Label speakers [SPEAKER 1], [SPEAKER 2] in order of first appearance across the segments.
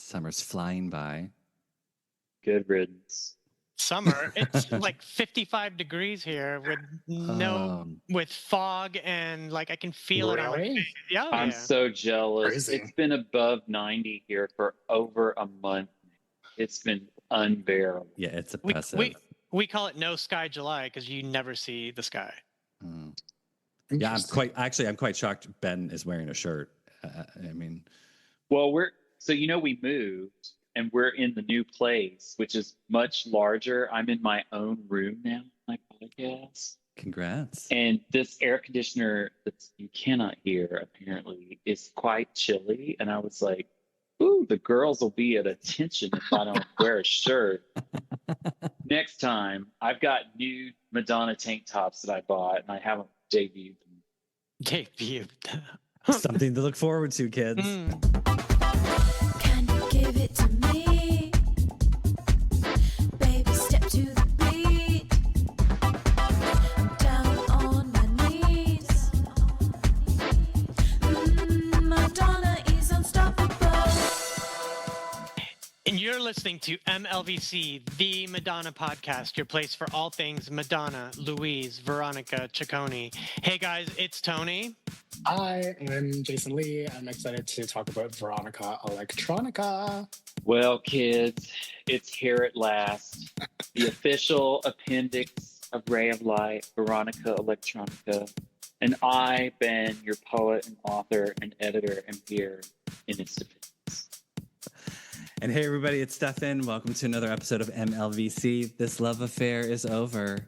[SPEAKER 1] Summer's flying by.
[SPEAKER 2] Good riddance.
[SPEAKER 3] Summer. It's like 55 degrees here with fog, and like I can feel it on my face. Yeah,
[SPEAKER 2] I'm so jealous.
[SPEAKER 4] Crazy.
[SPEAKER 2] It's been above 90 here for over a month. It's been unbearable.
[SPEAKER 1] Yeah, it's oppressive.
[SPEAKER 3] We call it No Sky July because you never see the sky.
[SPEAKER 1] Yeah, I'm quite shocked Ben is wearing a shirt.
[SPEAKER 2] Well, we moved and we're in the new place, which is much larger. I'm in my own room now, my podcast.
[SPEAKER 1] Congrats.
[SPEAKER 2] And this air conditioner that you cannot hear apparently is quite chilly. And I was like, ooh, the girls will be at attention if I don't wear a shirt. Next time, I've got new Madonna tank tops that I bought, and I haven't debuted them.
[SPEAKER 1] Something to look forward to, kids.
[SPEAKER 5] Can you give it to me? Baby, step to the beat. I'm down on my knees. Madonna is unstoppable.
[SPEAKER 3] And you're listening to MLVC, the Madonna podcast, your place for all things Madonna, Louise, Veronica, Ciccone. Hey guys, it's Tony.
[SPEAKER 4] Hi, I'm Jason Lee. I'm excited to talk about Veronica Electronica.
[SPEAKER 2] Well, kids, it's here at last. The official appendix of Ray of Light, Veronica Electronica. And I, Ben, your poet and author and editor, am here in its defense.
[SPEAKER 1] And hey, everybody, it's Stefan. Welcome to another episode of MLVC. This love affair is over.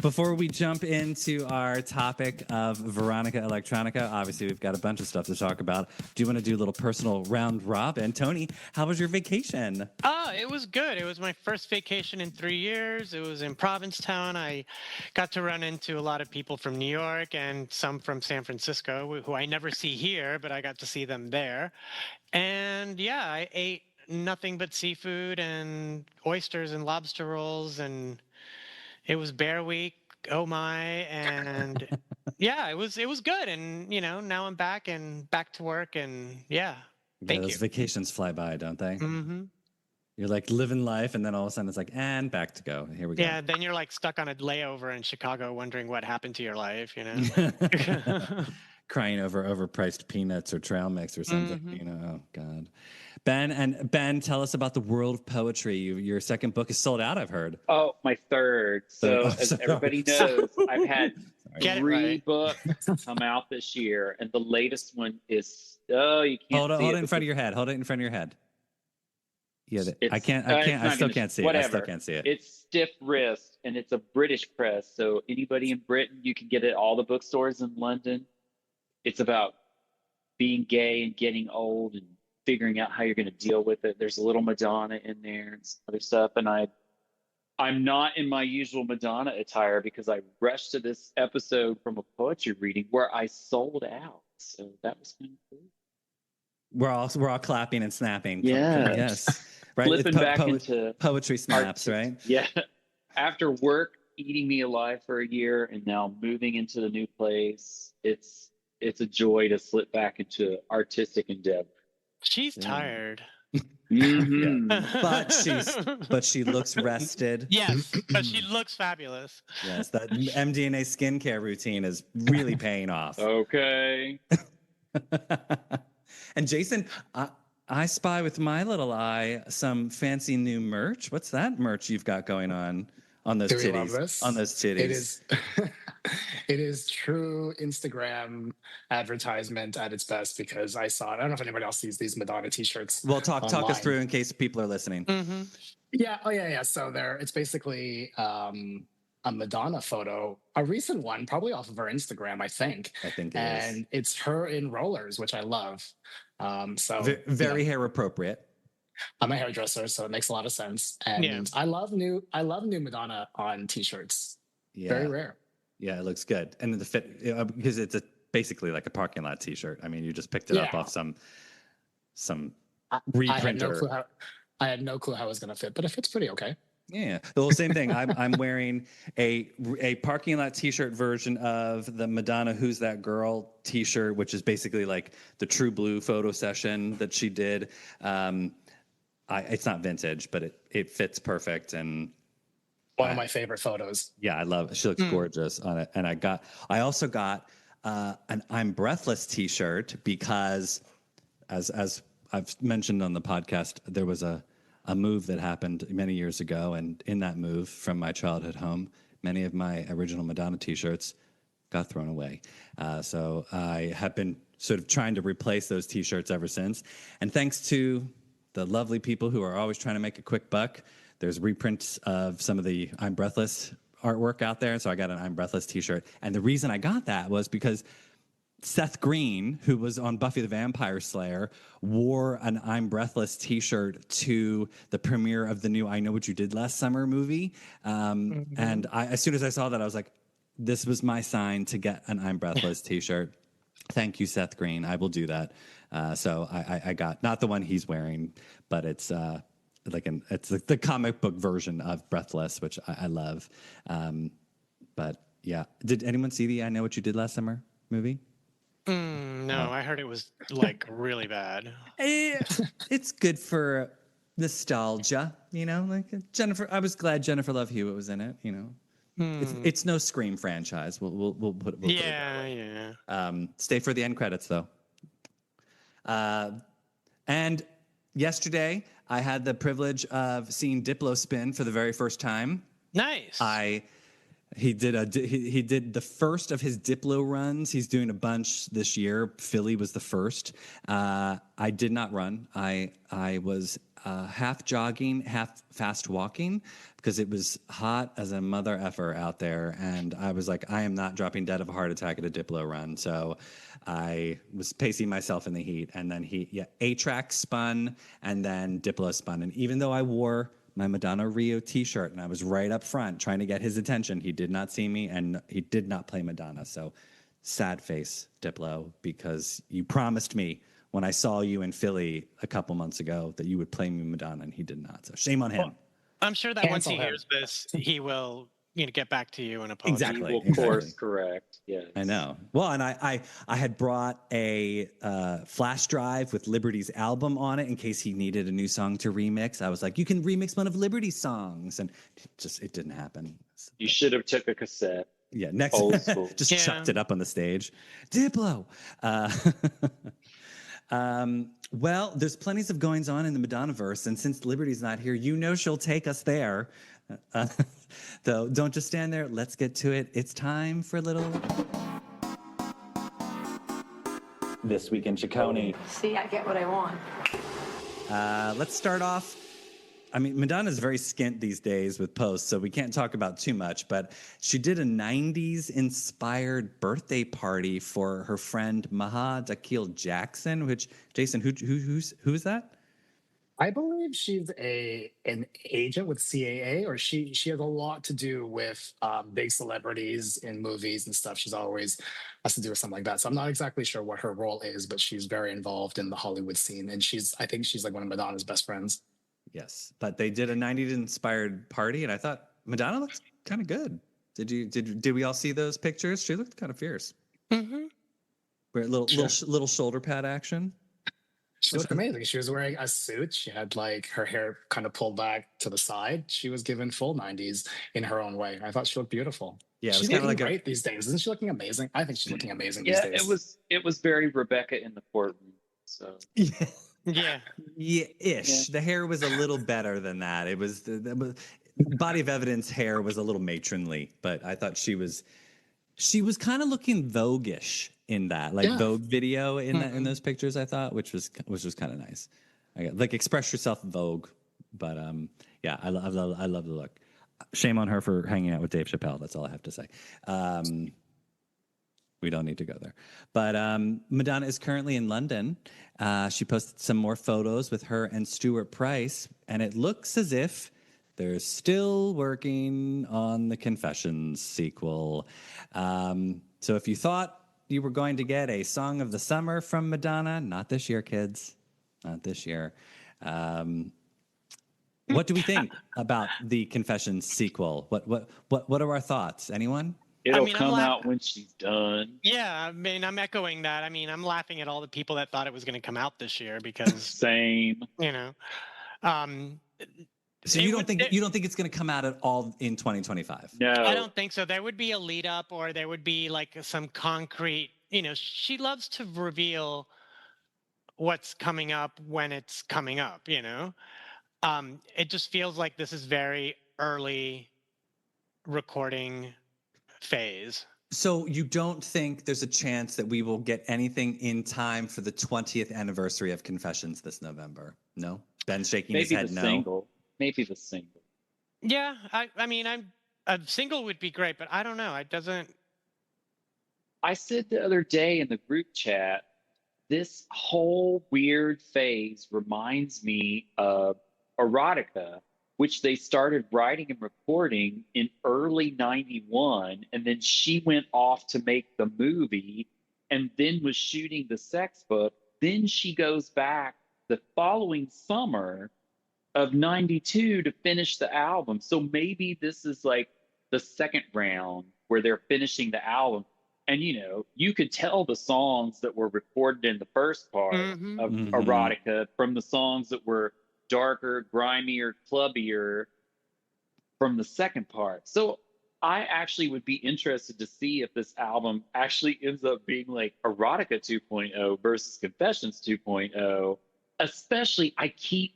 [SPEAKER 1] Before we jump into our topic of Veronica Electronica, obviously we've got a bunch of stuff to talk about. Do you want to do a little personal round robin? Tony, how was your vacation?
[SPEAKER 3] It was good. It was my first vacation in 3 years. It was in Provincetown. I got to run into a lot of people from New York and some from San Francisco who I never see here, but I got to see them there. And yeah, I ate nothing but seafood and oysters and lobster rolls, and it was Bear Week. Oh my. And yeah, it was good. And now I'm back to work, and yeah. Thank you.
[SPEAKER 1] Those vacations fly by, don't they?
[SPEAKER 3] Mm-hmm.
[SPEAKER 1] You're like living life, and then all of a sudden it's like, and back to go. Here we go.
[SPEAKER 3] Yeah, then you're like stuck on a layover in Chicago wondering what happened to your life,
[SPEAKER 1] Crying over overpriced peanuts or trail mix or something, Oh God. Ben, tell us about the world of poetry. Your second book is sold out, I've heard.
[SPEAKER 2] Oh, my third. So as everybody knows, I've had 3 books come out this year, and the latest one is you can't
[SPEAKER 1] hold it in front of your head. Hold it in front of your head. Yeah, I still can't see it. I still can't see it.
[SPEAKER 2] It's Stiff Wrist, and it's a British press. So anybody in Britain, you can get it at all the bookstores in London. It's about being gay and getting old and figuring out how you're going to deal with it. There's a little Madonna in there and some other stuff. And I'm not in my usual Madonna attire because I rushed to this episode from a poetry reading where I sold out. So that was kind of cool.
[SPEAKER 1] We're all clapping and snapping.
[SPEAKER 2] Yeah.
[SPEAKER 1] Yes. Right.
[SPEAKER 2] Flipping back into
[SPEAKER 1] poetry snaps, right?
[SPEAKER 2] Yeah. After work eating me alive for a year and now moving into the new place, it's a joy to slip back into artistic endeavor.
[SPEAKER 3] She's tired.
[SPEAKER 2] Mm-hmm.
[SPEAKER 1] But she looks rested.
[SPEAKER 3] Yes, but she looks fabulous.
[SPEAKER 1] Yes, that MDNA skincare routine is really paying off.
[SPEAKER 2] Okay.
[SPEAKER 1] And Jason, I spy with my little eye some fancy new merch. What's that merch you've got going on those titties?
[SPEAKER 4] Love this?
[SPEAKER 1] On those titties.
[SPEAKER 4] It is. It is true Instagram advertisement at its best because I saw it. I don't know if anybody else sees these Madonna T-shirts.
[SPEAKER 1] Well, talk us through in case people are listening.
[SPEAKER 3] Mm-hmm.
[SPEAKER 4] Yeah. Oh, yeah. So it's basically a Madonna photo, a recent one, probably off of her Instagram, I think. And it's her in rollers, which I love.
[SPEAKER 1] Very hair appropriate.
[SPEAKER 4] I'm a hairdresser, so it makes a lot of sense. And I love new Madonna on T-shirts.
[SPEAKER 1] Yeah.
[SPEAKER 4] Very rare.
[SPEAKER 1] Yeah, it looks good. And the fit, because it's basically like a parking lot T-shirt. I mean, you just picked it up off some reprinter.
[SPEAKER 4] I had no clue how it was going to fit, but it fits pretty okay.
[SPEAKER 1] Yeah, the whole same thing. I'm wearing a parking lot T-shirt version of the Madonna "Who's That Girl" T-shirt, which is basically like the True Blue photo session that she did. It's not vintage, but it fits perfect, and
[SPEAKER 4] One of my favorite photos.
[SPEAKER 1] yeah, I love it. She looks gorgeous on it. And I also got an "I'm Breathless" T-shirt because, as I've mentioned on the podcast, there was a move that happened many years ago, and in that move from my childhood home, many of my original Madonna T-shirts got thrown away. So I have been sort of trying to replace those T-shirts ever since. And thanks to the lovely people who are always trying to make a quick buck, there's reprints of some of the "I'm Breathless" artwork out there. So I got an "I'm Breathless" T-shirt. And the reason I got that was because Seth Green, who was on Buffy the Vampire Slayer, wore an "I'm Breathless" T-shirt to the premiere of the new "I Know What You Did Last Summer" movie. And as soon as I saw that, I was like, this was my sign to get an "I'm Breathless" T-shirt. Thank you, Seth Green. I will do that. So I got not the one he's wearing, but it's it's the comic book version of Breathless, which I love. But yeah, did anyone see the "I Know What You Did Last Summer" movie?
[SPEAKER 3] No, I heard it was like really bad.
[SPEAKER 1] It's good for nostalgia, like Jennifer. I was glad Jennifer Love Hewitt was in it. It's no Scream franchise. We'll put it.
[SPEAKER 3] Yeah.
[SPEAKER 1] Stay for the end credits though. And yesterday I had the privilege of seeing Diplo spin for the very first time.
[SPEAKER 3] Nice.
[SPEAKER 1] He did the first of his Diplo runs. He's doing a bunch this year. Philly was the first. I did not run. I was half jogging, half fast walking because it was hot as a mother effer out there, and I was like, I am not dropping dead of a heart attack at a Diplo run. So I was pacing myself in the heat, and then A-Track spun, and then Diplo spun, and even though I wore my Madonna Rio T-shirt, and I was right up front trying to get his attention, he did not see me, and he did not play Madonna. So sad face, Diplo, because you promised me when I saw you in Philly a couple months ago that you would play me Madonna, and he did not. So shame on him.
[SPEAKER 3] Well, I'm sure that once he hears this, he will get back to you and apologize.
[SPEAKER 1] Exactly.
[SPEAKER 2] He will course correct. Yeah.
[SPEAKER 1] I know. Well, and I had brought a flash drive with Liberty's album on it in case he needed a new song to remix. I was like, you can remix one of Liberty's songs, and it didn't happen.
[SPEAKER 2] You should have took a cassette.
[SPEAKER 1] Yeah, next
[SPEAKER 2] Old school.
[SPEAKER 1] Just chucked it up on the stage. Diplo. Well, there's plenty of goings on in the Madonnaverse, and since Liberty's not here, she'll take us there. Though, don't just stand there. Let's get to it. It's time for a little This Week in Ciccone.
[SPEAKER 5] See, I get what I want.
[SPEAKER 1] Let's start off. I mean, Madonna's very skint these days with posts, so we can't talk about too much, but she did a 90s-inspired birthday party for her friend Maha Dakil Jackson, which, Jason, who's that?
[SPEAKER 4] I believe she's an agent with CAA, or she has a lot to do with big celebrities in movies and stuff. She's always has to do with something like that. So I'm not exactly sure what her role is, but she's very involved in the Hollywood scene, and I think she's like one of Madonna's best friends.
[SPEAKER 1] Yes, but they did a 90s inspired party, and I thought Madonna looks kind of good. Did we all see those pictures? She looked kind of fierce.
[SPEAKER 3] Mm-hmm.
[SPEAKER 1] Little shoulder pad action.
[SPEAKER 4] She looked amazing. She was wearing a suit. She had like her hair kind of pulled back to the side. She was given full 90s in her own way. I thought she looked beautiful.
[SPEAKER 1] Yeah,
[SPEAKER 4] she's looking great these days. Isn't she looking amazing? I think she's looking amazing these days.
[SPEAKER 2] It was very Rebecca in the courtroom. So
[SPEAKER 3] Yeah.
[SPEAKER 1] Yeah-ish. The hair was a little better than that. It was the Body of Evidence hair was a little matronly, but I thought she was kind of looking Vogue-ish in that, Vogue video in those pictures. I thought, which was kind of nice. Like express yourself Vogue, but yeah, I love the look. Shame on her for hanging out with Dave Chappelle. That's all I have to say. We don't need to go there. But Madonna is currently in London. She posted some more photos with her and Stuart Price, and it looks as if they're still working on the Confessions sequel. So if you thought you were going to get a Song of the Summer from Madonna, not this year, kids. Not this year. What do we think about the Confessions sequel? What are our thoughts? Anyone?
[SPEAKER 2] It'll
[SPEAKER 3] mean,
[SPEAKER 2] come out when she's done.
[SPEAKER 3] Yeah, I mean, I'm echoing that. I mean, I'm laughing at all the people that thought it was going to come out this year because,
[SPEAKER 2] Same.
[SPEAKER 3] you know, um,
[SPEAKER 1] So you don't think it's going to come out at all in 2025?
[SPEAKER 2] No.
[SPEAKER 3] I don't think so. There would be a lead up, or there would be like some concrete. You know, she loves to reveal what's coming up when it's coming up. You know, it just feels like this is very early recording phase.
[SPEAKER 1] So you don't think there's a chance that we will get anything in time for the 20th anniversary of Confessions this November? No? Ben's shaking his head no.
[SPEAKER 2] Maybe the single.
[SPEAKER 3] Yeah, I mean, a single would be great, but I don't know. It doesn't.
[SPEAKER 2] I said the other day in the group chat, this whole weird phase reminds me of Erotica, which they started writing and recording in early 91. And then she went off to make the movie and then was shooting the sex book. Then she goes back the following summer of 92 to finish the album. So maybe this is like the second round where they're finishing the album. And, you know, you could tell the songs that were recorded in the first part of Erotica from the songs that were darker, grimier, clubbier from the second part. So I actually would be interested to see if this album actually ends up being like Erotica 2.0 versus Confessions 2.0. Especially, I keep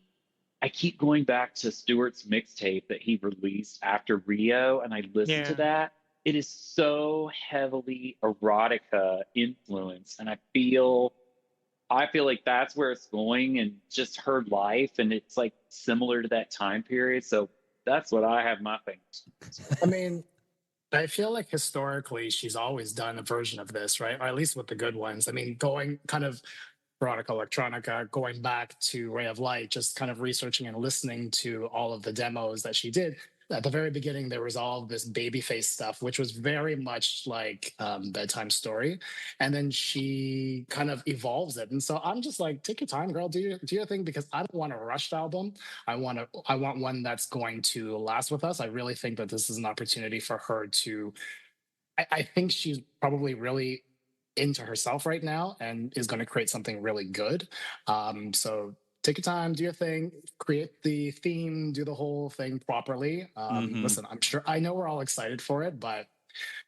[SPEAKER 2] going back to Stuart's mixtape that he released after Rio, and I listened to that. It is so heavily Erotica influence, and I feel like that's where it's going, and just her life, and it's like similar to that time period. So that's what I have my things.
[SPEAKER 4] I mean, I feel like historically she's always done a version of this, right? Or at least with the good ones. I mean, going kind of Veronica, Electronica, going back to Ray of Light, just kind of researching and listening to all of the demos that she did. At the very beginning, there was all this babyface stuff, which was very much like Bedtime Story. And then she kind of evolves it. And so I'm just like, take your time, girl, do your thing, because I don't want a rushed album. I want one that's going to last with us. I really think that this is an opportunity for her to, I think she's probably really into herself right now and is going to create something really good. So take your time, do your thing, create the theme, do the whole thing properly. Listen, I know we're all excited for it, but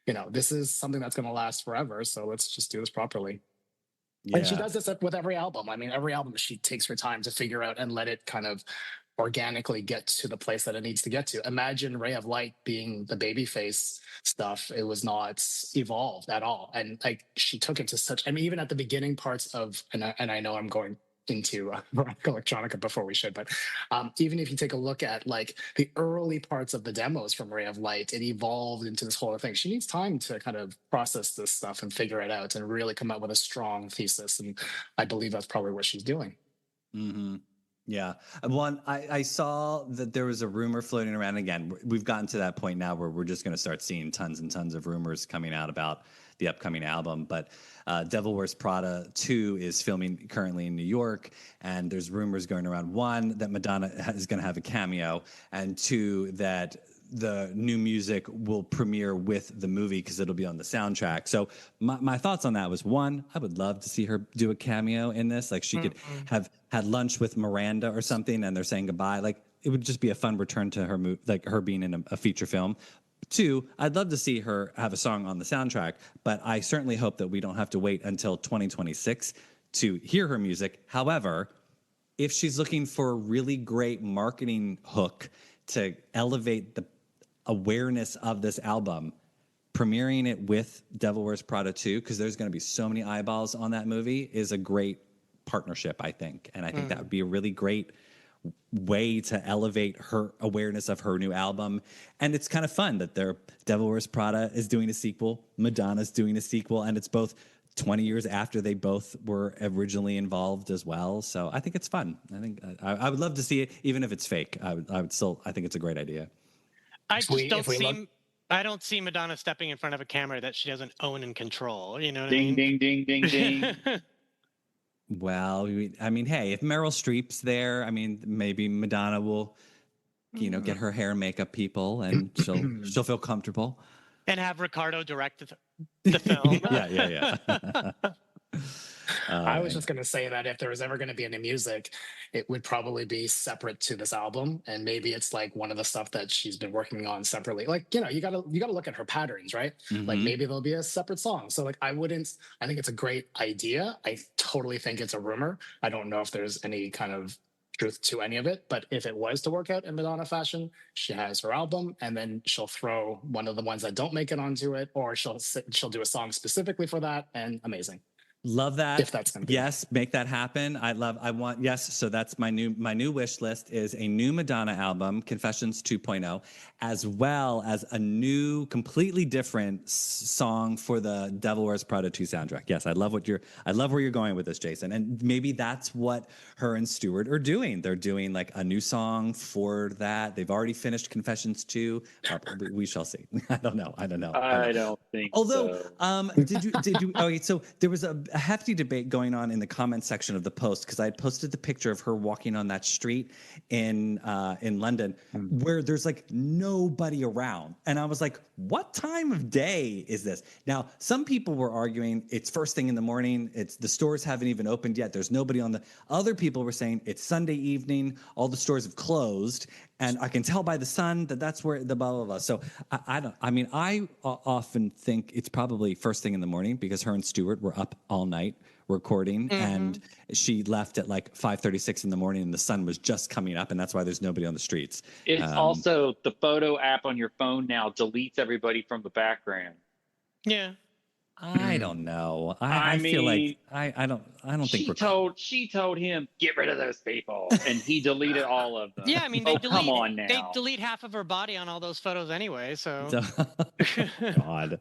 [SPEAKER 4] you know, this is something that's going to last forever. So let's just do this properly. Yeah. And she does this with every album. I mean, every album she takes her time to figure out and let it kind of organically get to the place that it needs to get to. Imagine Ray of Light being the babyface stuff. It was not evolved at all. And like she took it to such, I mean, even at the beginning parts of, and I know I'm going into Electronica before we should, but even if you take a look at like the early parts of the demos from Ray of Light, it evolved into this whole thing. She needs time to kind of process this stuff and figure it out and really come up with a strong thesis. And I believe that's probably what she's doing.
[SPEAKER 1] Yeah. I saw that there was a rumor floating around. Again, we've gotten to that point now where we're just going to start seeing tons and tons of rumors coming out about the upcoming album. But Devil Wears Prada 2 is filming currently in New York. And there's rumors going around, one, that Madonna is going to have a cameo, and two, that the new music will premiere with the movie because it'll be on the soundtrack. So my thoughts on that was, one, I would love to see her do a cameo in this. Like she could have had lunch with Miranda or something and they're saying goodbye. Like it would just be a fun return to her like her being in a feature film. Two, I'd love to see her have a song on the soundtrack, but I certainly hope that we don't have to wait until 2026 to hear her music. However, if she's looking for a really great marketing hook to elevate the awareness of this album, premiering it with Devil Wears Prada 2, because there's going to be so many eyeballs on that movie, is a great partnership, I think. And I think that would be a really great way to elevate her awareness of her new album. And it's kind of fun that Devil Wears Prada is doing a sequel, Madonna's doing a sequel, and it's both 20 years after they both were originally involved as well. So I think it's fun. I think I would love to see it, even if it's fake. I think it's a great idea.
[SPEAKER 3] I don't see Madonna stepping in front of a camera that she doesn't own and control. You know what I mean?
[SPEAKER 2] Ding, ding, ding, ding, ding.
[SPEAKER 1] Well, I mean, hey, if Meryl Streep's there, I mean, maybe Madonna will get her hair and makeup people, and she'll feel comfortable.
[SPEAKER 3] And have Ricardo direct the film.
[SPEAKER 1] Yeah.
[SPEAKER 4] I was just going to say that if there was ever going to be any music, it would probably be separate to this album, and maybe it's like one of the stuff that she's been working on separately. Like, you gotta look at her patterns, right? Like maybe there'll be a separate song. So like, I think it's a great idea. I totally think it's a rumor. I don't know if there's any kind of truth to any of it, but if it was to work out in Madonna fashion, she has her album, and then she'll throw one of the ones that don't make it onto it, or she'll do a song specifically for that, and amazing.
[SPEAKER 1] Love that.
[SPEAKER 4] If that's going to be
[SPEAKER 1] make that happen. So that's my new wish list is a new Madonna album, Confessions 2.0, as well as a new, completely different song for the Devil Wears Prada 2 soundtrack. Yes, I love where you're going with this, Jason. And maybe that's what her and Stuart are doing. They're doing like a new song for that. They've already finished Confessions 2. We shall see. I don't know.
[SPEAKER 2] I don't think
[SPEAKER 1] Although,
[SPEAKER 2] so.
[SPEAKER 1] did you? Okay, so there was a hefty debate going on in the comments section of the post, because I had posted the picture of her walking on that street in London where there's like nobody around, and I was like, what time of day is this? Now, some people were arguing it's first thing in the morning. It's the stores haven't even opened yet. There's nobody on the. Other people were saying it's Sunday evening. All the stores have closed. And I can tell by the sun that that's where the blah, blah, blah. So I often think it's probably first thing in the morning, because her and Stuart were up all night recording, and she left at like 5:36 in the morning, and the sun was just coming up, and that's why there's nobody on the streets.
[SPEAKER 2] It's also the photo app on your phone now deletes everybody from the background.
[SPEAKER 3] Yeah.
[SPEAKER 1] I don't know. I feel like I don't think
[SPEAKER 2] she told him, get rid of those people, and he deleted all of them.
[SPEAKER 3] Yeah, I mean,
[SPEAKER 2] come on now.
[SPEAKER 3] They delete half of her body on all those photos anyway. So
[SPEAKER 1] God.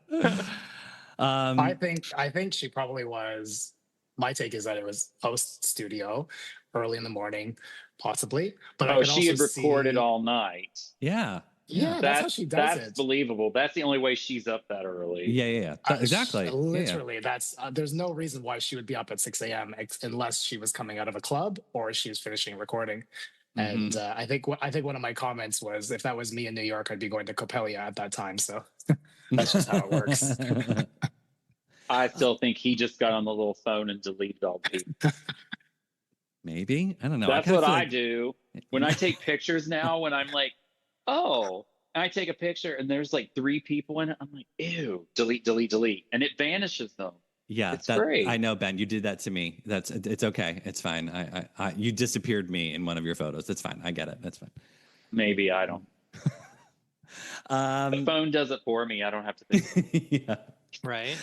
[SPEAKER 4] I think she probably was. My take is that it was post studio, early in the morning, possibly. But
[SPEAKER 2] she had recorded all night.
[SPEAKER 1] Yeah.
[SPEAKER 4] Yeah, that's how she does it.
[SPEAKER 2] That's believable. That's the only way she's up that early.
[SPEAKER 1] Yeah. Exactly.
[SPEAKER 4] Literally, that's there's no reason why she would be up at 6 a.m. Unless she was coming out of a club or she was finishing recording. And I think one of my comments was, if that was me in New York, I'd be going to Coppelia at that time. So that's just how it works.
[SPEAKER 2] I still think he just got on the little phone and deleted all the people.
[SPEAKER 1] Maybe. I don't know.
[SPEAKER 2] That's what I do when I take pictures now. When I'm like, oh, and I take a picture and there's like 3 people in it. I'm like, ew, delete, and it vanishes them.
[SPEAKER 1] Yeah,
[SPEAKER 2] it's great.
[SPEAKER 1] I know, Ben. You did that to me. It's okay. It's fine. You disappeared me in one of your photos. It's fine. I get it. That's fine.
[SPEAKER 2] Maybe I don't. The phone does it for me. I don't have to think.
[SPEAKER 1] Yeah.
[SPEAKER 3] Right.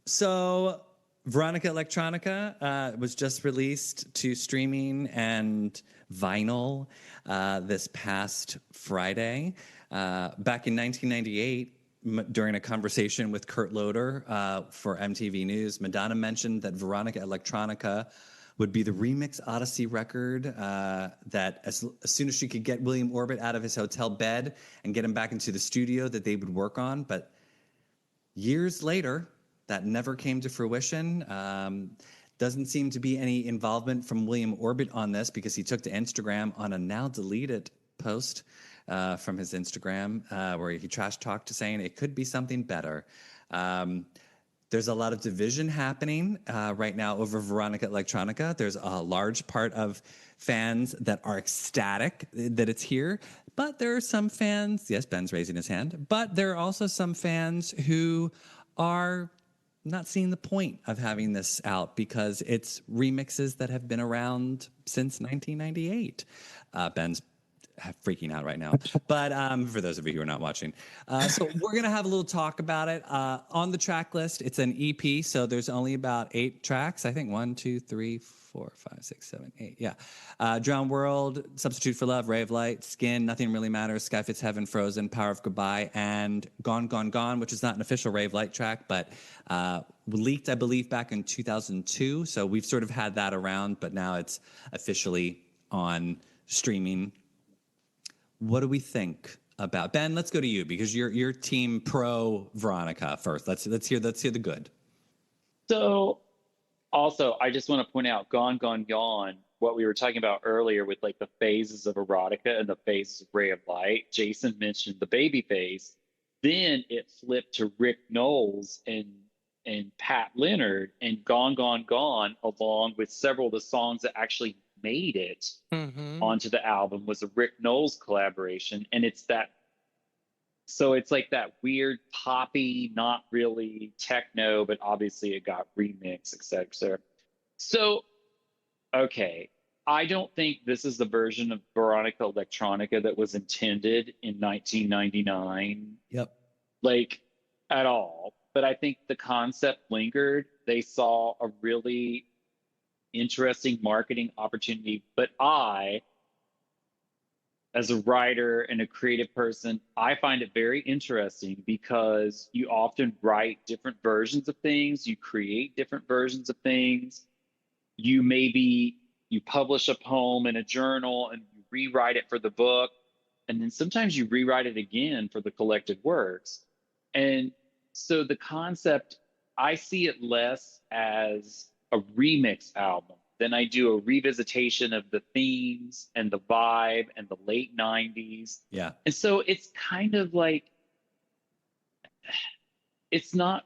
[SPEAKER 1] So Veronica Electronica was just released to streaming and vinyl this past Friday. Back in 1998, during a conversation with Kurt Loder for MTV News, Madonna mentioned that Veronica Electronica would be the remix Odyssey record that as soon as she could get William Orbit out of his hotel bed and get him back into the studio, that they would work on. But years later, that never came to fruition. Doesn't seem to be any involvement from William Orbit on this, because he took to Instagram on a now deleted post from his Instagram where he trash talked to saying it could be something better. There's a lot of division happening right now over Veronica Electronica. There's a large part of fans that are ecstatic that it's here, but there are some fans, yes, Ben's raising his hand, but there are also some fans who are not seeing the point of having this out because it's remixes that have been around since 1998. Ben's freaking out right now, but for those of you who are not watching, so we're gonna have a little talk about it on the track list. It's an EP, so there's only about 8 tracks, I think. 1, 2, 3, 4, 5, 6, 7, 8. Yeah. Drown World, Substitute for Love, Ray of Light, Skin, Nothing Really Matters, Sky Fits Heaven, Frozen, Power of Goodbye, and Gone, Gone, Gone, which is not an official Ray of Light track, but leaked, I believe, back in 2002. So we've sort of had that around, but now it's officially on streaming. What do we think about, Ben? Let's go to you, because you're team pro Veronica first. Let's hear the good.
[SPEAKER 2] So, also, I just want to point out, Gone, Gone, Gone what we were talking about earlier with like the phases of erotica and the phases of Ray of Light. Jason mentioned the baby phase. Then it flipped to Rick Knowles and Pat Leonard and Gone, Gone, Gone, along with several of the songs that actually made it onto the album was a Rick Knowles collaboration. And it's that, so it's like that weird poppy, not really techno, but obviously it got remixed, et cetera, et cetera. So, okay, I don't think this is the version of Veronica Electronica that was intended in 1999.
[SPEAKER 1] Yep.
[SPEAKER 2] Like, at all. But I think the concept lingered. They saw a really interesting marketing opportunity. But I, as a writer and a creative person, I find it very interesting because you often write different versions of things, you create different versions of things. You publish a poem in a journal and you rewrite it for the book. And then sometimes you rewrite it again for the collected works. And so the concept, I see it less as a remix album than I do a revisitation of the themes and the vibe and the late 90s.
[SPEAKER 1] Yeah.
[SPEAKER 2] And so it's kind of like, it's not,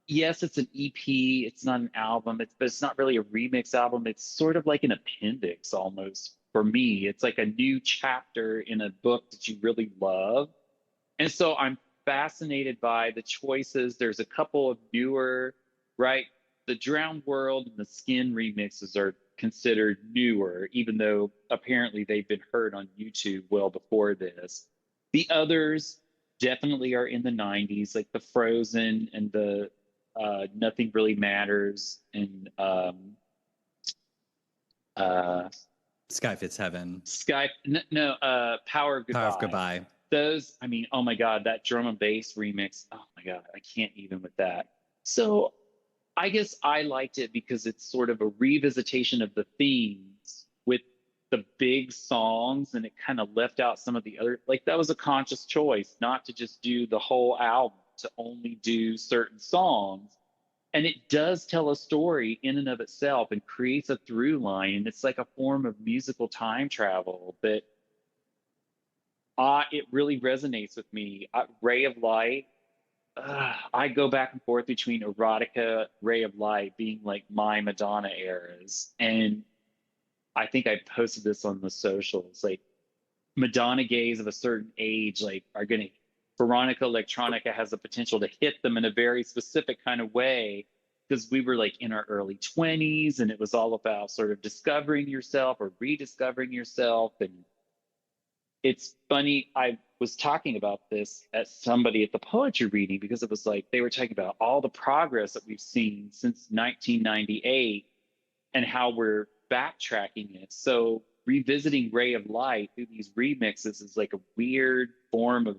[SPEAKER 2] yes, it's an EP, it's not an album, but it's not really a remix album. It's sort of like an appendix almost for me. It's like a new chapter in a book that you really love. And so I'm fascinated by the choices. There's a couple of newer, right? The Drowned World and the Skin remixes are considered newer, even though apparently they've been heard on YouTube well before this. The others definitely are in the 90s, like the Frozen and the Nothing Really Matters and
[SPEAKER 1] Sky Fits Heaven.
[SPEAKER 2] Power of Goodbye.
[SPEAKER 1] Power of Goodbye.
[SPEAKER 2] Those, I mean, oh my God, that drum and bass remix. Oh my God, I can't even with that. So I guess I liked it because it's sort of a revisitation of the themes with the big songs, and it kind of left out some of the other, like that was a conscious choice not to just do the whole album, to only do certain songs. And it does tell a story in and of itself and creates a through line. And it's like a form of musical time travel that it really resonates with me. Ray of Light, I go back and forth between erotica, Ray of Light being like my Madonna eras. And I think I posted this on the socials, like Madonna gays of a certain age, like are going to, Veronica Electronica has the potential to hit them in a very specific kind of way because we were like in our early 20s and it was all about sort of discovering yourself or rediscovering yourself. And it's funny, I was talking about this at somebody at the poetry reading because it was like they were talking about all the progress that we've seen since 1998 and how we're backtracking it. So revisiting Ray of Light through these remixes is like a weird form of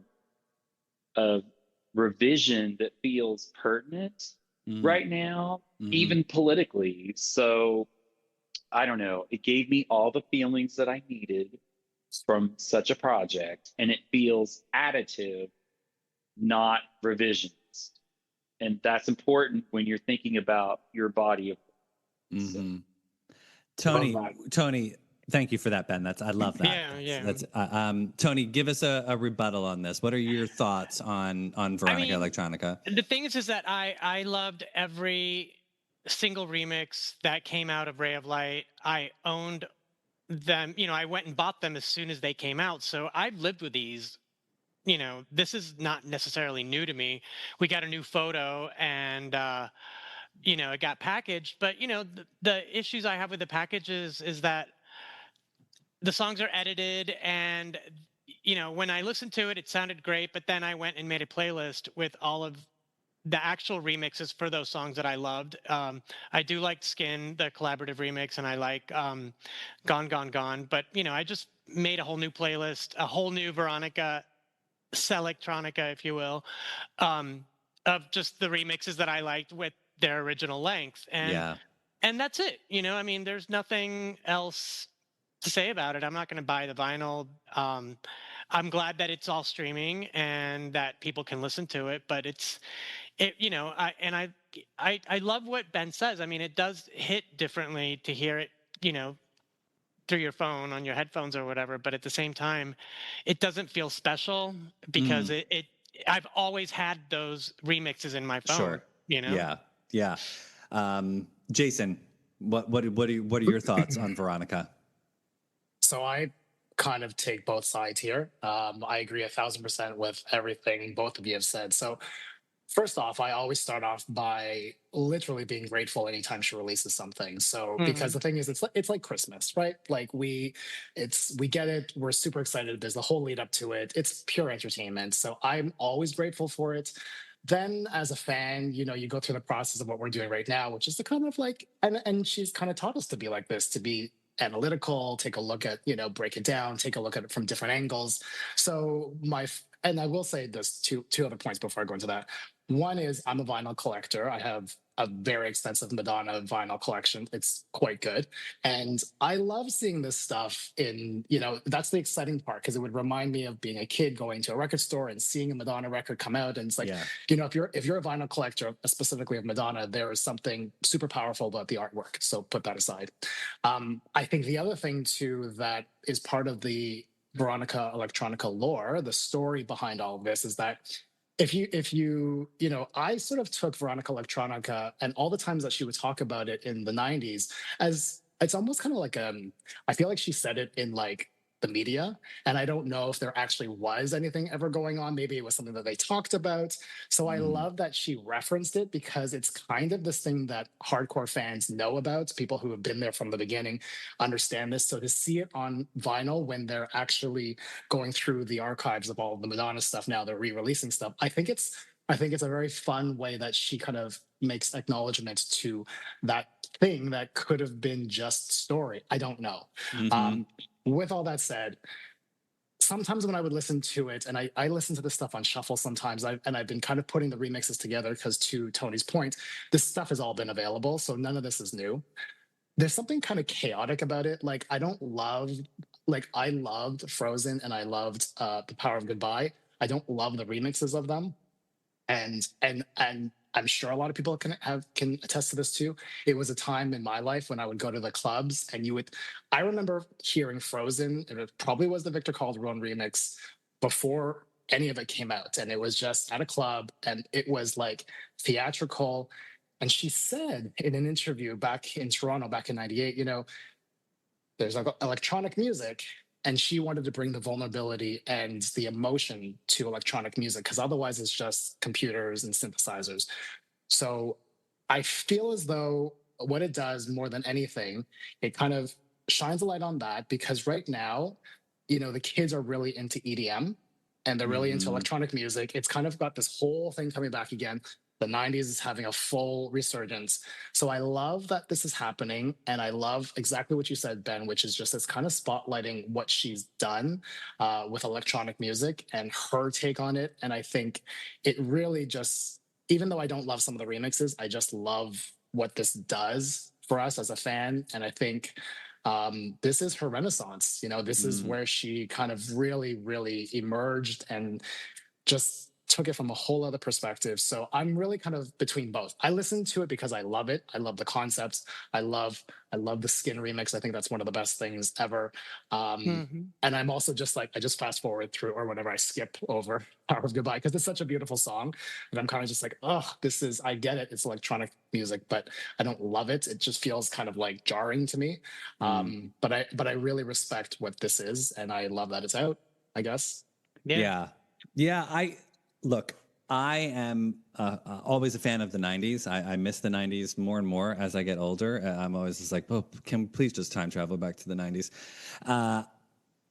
[SPEAKER 2] revision that feels pertinent right now, even politically. So I don't know, it gave me all the feelings that I needed from such a project, and it feels additive, not revisionist. And that's important when you're thinking about your body of work.
[SPEAKER 1] Tony, thank you for that, Ben. I love that.
[SPEAKER 3] Yeah.
[SPEAKER 1] Tony, give us a rebuttal on this. What are your thoughts on Veronica Electronica?
[SPEAKER 3] The thing is that I loved every single remix that came out of Ray of Light. I owned them, I went and bought them as soon as they came out. So I've lived with these, this is not necessarily new to me. We got a new photo and, it got packaged, but the issues I have with the packages is that the songs are edited and, when I listened to it, it sounded great, but then I went and made a playlist with all of the actual remixes for those songs that I loved. I do like Skin, the collaborative remix, and I like Gone, Gone, Gone. But, I just made a whole new playlist, a whole new Veronica Electronica, if you will, of just the remixes that I liked with their original length. And that's it. There's nothing else to say about it. I'm not going to buy the vinyl. I'm glad that it's all streaming and that people can listen to it, but I love what Ben says. It does hit differently to hear it, through your phone on your headphones or whatever, but at the same time, it doesn't feel special because
[SPEAKER 1] Mm,
[SPEAKER 3] I've always had those remixes in my phone,
[SPEAKER 1] sure.
[SPEAKER 3] you know?
[SPEAKER 1] Yeah. Yeah. Jason, what are your thoughts on Veronica?
[SPEAKER 4] So I kind of take both sides here. I agree 1,000% with everything both of you have said. So first off, I always start off by literally being grateful anytime she releases something. So because
[SPEAKER 3] Hmm.
[SPEAKER 4] the thing is, it's like Christmas, right? Like we get it. We're super excited. There's the whole lead up to it. It's pure entertainment. So I'm always grateful for it. Then as a fan, you go through the process of what we're doing right now, which is to kind of like, and she's kind of taught us to be like this, to be analytical, take a look at, break it down, take a look at it from different angles. So and I will say this two other points before I go into that. One is I'm a vinyl collector. I have a very extensive Madonna vinyl collection. It's quite good. And I love seeing this stuff that's the exciting part because it would remind me of being a kid going to a record store and seeing a Madonna record come out. And it's like,
[SPEAKER 1] Yeah.
[SPEAKER 4] if you're a vinyl collector, specifically of Madonna, there is something super powerful about the artwork. So put that aside. I think the other thing too that is part of the Veronica Electronica lore, the story behind all of this is that I sort of took Veronica Electronica and all the times that she would talk about it in the 90s as it's almost kind of like I feel like she said it in like the media, and I don't know if there actually was anything ever going on. Maybe it was something that they talked about. So I
[SPEAKER 1] Mm,
[SPEAKER 4] love that she referenced it because it's kind of this thing that hardcore fans know about. People who have been there from the beginning understand this. So to see it on vinyl when they're actually going through the archives of all of the Madonna stuff now, they're re-releasing stuff. I think it's a very fun way that she kind of makes acknowledgement to that thing that could have been just story. I don't know.
[SPEAKER 1] hmm.
[SPEAKER 4] Um, with all that said, sometimes when I would listen to it, and I listen to this stuff on shuffle sometimes, and I've been kind of putting the remixes together because, to Tony's point, this stuff has all been available, so none of this is new. There's something kind of chaotic about it. Like I loved Frozen and I loved The Power of Goodbye. I don't love the remixes of them, and I'm sure a lot of people can attest to this too. It was a time in my life when I would go to the clubs and I remember hearing Frozen, and it probably was the Victor Calderon remix before any of it came out. And it was just at a club and it was like theatrical. And she said in an interview back in Toronto back in 98, there's like electronic music, and she wanted to bring the vulnerability and the emotion to electronic music because otherwise it's just computers and synthesizers. So I feel as though what it does more than anything, it kind of shines a light on that because right now, the kids are really into EDM and they're really into
[SPEAKER 1] Hmm.
[SPEAKER 4] electronic music. It's kind of got this whole thing coming back again. The 90s is having a full resurgence. So I love that this is happening. And I love exactly what you said, Ben, which is just it's kind of spotlighting what she's done with electronic music and her take on it. And I think it really just, even though I don't love some of the remixes, I just love what this does for us as a fan. And I think this is her renaissance. This is
[SPEAKER 1] Mm.
[SPEAKER 4] where she kind of really, really emerged and just took it from a whole other perspective. So I'm really kind of between both. I listen to it because I love it. I love the concepts. I love the Skin remix. I think that's one of the best things ever. Um,
[SPEAKER 3] Hmm.
[SPEAKER 4] and I'm also just like I just fast forward through or whenever I skip over Power of Goodbye because it's such a beautiful song. And I'm kind of just like, oh, I get it. It's electronic music, but I don't love it. It just feels kind of like jarring to me.
[SPEAKER 1] Mm.
[SPEAKER 4] But I really respect what this is, and I love that it's out, I guess.
[SPEAKER 3] Yeah.
[SPEAKER 1] Yeah. Yeah. Look, I am always a fan of the 90s. I miss the 90s more and more as I get older. I'm always just like, oh, can we please just time travel back to the 90s?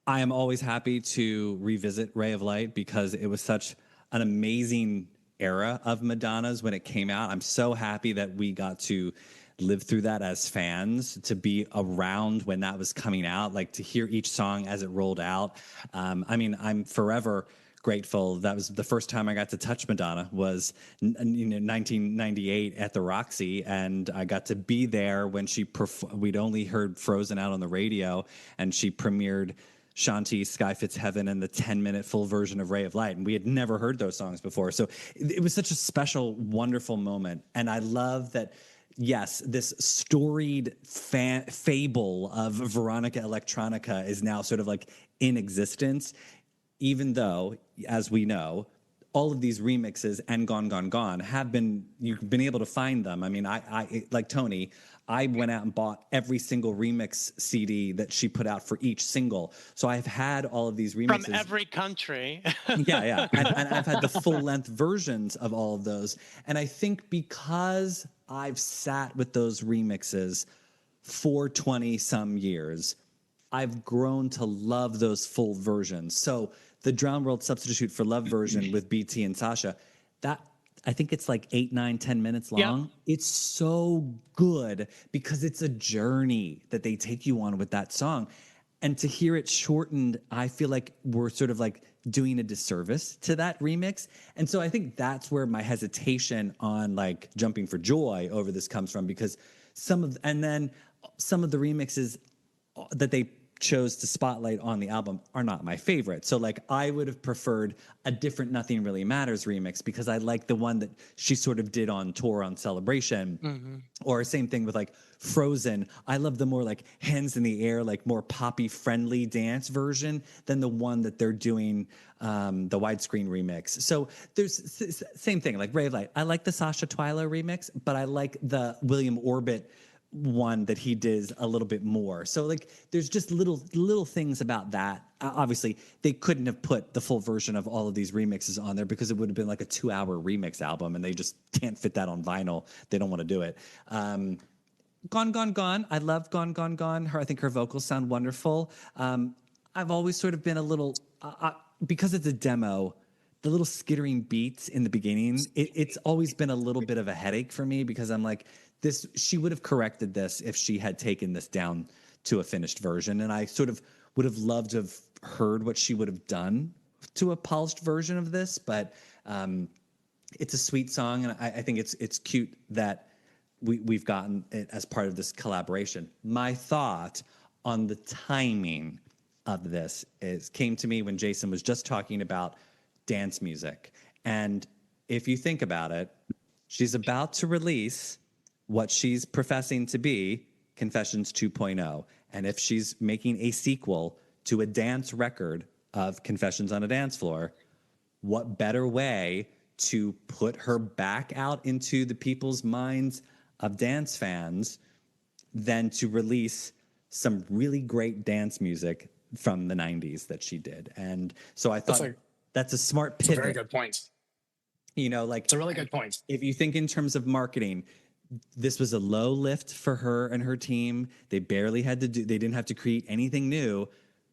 [SPEAKER 1] I am always happy to revisit Ray of Light because it was such an amazing era of Madonna's when it came out. I'm so happy that we got to live through that as fans, to be around when that was coming out, like to hear each song as it rolled out. I mean, I'm forever grateful. That was the first time I got to touch Madonna was 1998 at the Roxy, and I got to be there when we'd only heard Frozen out on the radio, and she premiered Shanti, Sky Fits Heaven, and the 10-minute full version of Ray of Light. And we had never heard those songs before. So it was such a special, wonderful moment. And I love that, yes, this storied fable of Veronica Electronica is now sort of like in existence, even though, as we know, all of these remixes and Gone Gone Gone have been, you've been able to find them. I mean, I like Tony, I went out and bought every single remix CD that she put out for each single. So I've had all of these remixes
[SPEAKER 3] from every country.
[SPEAKER 1] yeah. And I've had the full length versions of all of those. And I think because I've sat with those remixes for 20 some years, I've grown to love those full versions. So the Drown World Substitute for Love version with BT and Sasha, that I think it's like 8, 9, 10 minutes long.
[SPEAKER 3] Yep.
[SPEAKER 1] It's so good because it's a journey that they take you on with that song. And to hear it shortened, I feel like we're sort of like doing a disservice to that remix. And so I think that's where my hesitation on like Jumping for Joy over this comes from, because some of the remixes that they chose to spotlight on the album are not my favorite. So like I would have preferred a different Nothing Really Matters remix because I like the one that she sort of did on tour on Celebration. Or same thing with like Frozen. I love the more like hands in the air, like more poppy friendly dance version than the one that they're doing the widescreen remix. So there's same thing like Rave Light. I like the Sasha Twyla remix, but I like the William Orbit one that he did a little bit more. So like there's just little things about that. Obviously they couldn't have put the full version of all of these remixes on there because it would have been like a 2-hour remix album and they just can't fit that on vinyl. They don't want to do it. Gone Gone Gone. I love Gone Gone Gone. I think her vocals sound wonderful. I've always sort of been a little because it's a demo, the little skittering beats in the beginning, it's always been a little bit of a headache for me because I'm like, she would have corrected this if she had taken this down to a finished version. And I sort of would have loved to have heard what she would have done to a polished version of this. But it's a sweet song. And I think it's cute that we've gotten it as part of this collaboration. My thought on the timing of this came to me when Jason was just talking about dance music. And if you think about it, she's about to release what she's professing to be Confessions 2.0. And if she's making a sequel to a dance record of Confessions on a Dance Floor, what better way to put her back out into the people's minds of dance fans than to release some really great dance music from the 90s that she did. And so I thought that's a smart pivot.
[SPEAKER 4] It's a very good point.
[SPEAKER 1] You know, like
[SPEAKER 4] It's a really good point.
[SPEAKER 1] if you think in terms of marketing, this was a low lift for her and her team. They barely had to they didn't have to create anything new,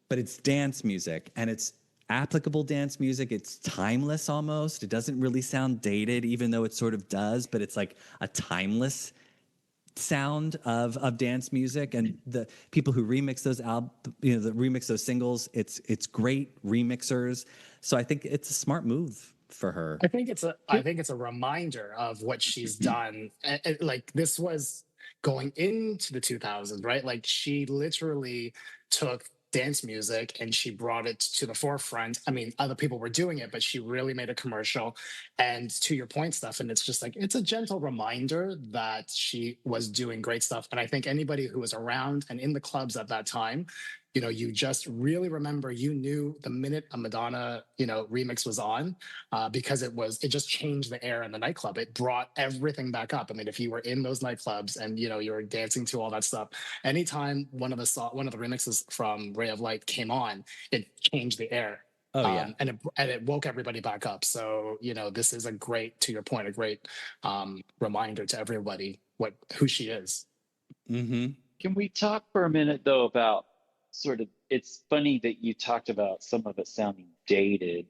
[SPEAKER 1] but it's dance music and it's applicable dance music. It's timeless almost. It doesn't really sound dated, even though it sort of does, but it's like a timeless sound of dance music. And the people who remix those that remix those singles, it's great remixers. So I think it's a smart move for her.
[SPEAKER 4] I think it's a reminder of what she's done. Like this was going into the 2000s, right? Like she literally took dance music and she brought it to the forefront. I mean, other people were doing it, but she really made a commercial. And to your point, stuff, and it's just like it's a gentle reminder that she was doing great stuff. And I think anybody who was around and in the clubs at that time, you know, you just really remember, you knew the minute a Madonna, remix was on, because it just changed the air in the nightclub. It brought everything back up. I mean, if you were in those nightclubs and, you were dancing to all that stuff, anytime one of the remixes from Ray of Light came on, it changed the air.
[SPEAKER 1] Oh yeah.
[SPEAKER 4] And it woke everybody back up. So, this is to your point, a great reminder to everybody who she is.
[SPEAKER 1] Mm-hmm.
[SPEAKER 2] Can we talk for a minute though about it's funny that you talked about some of it sounding dated,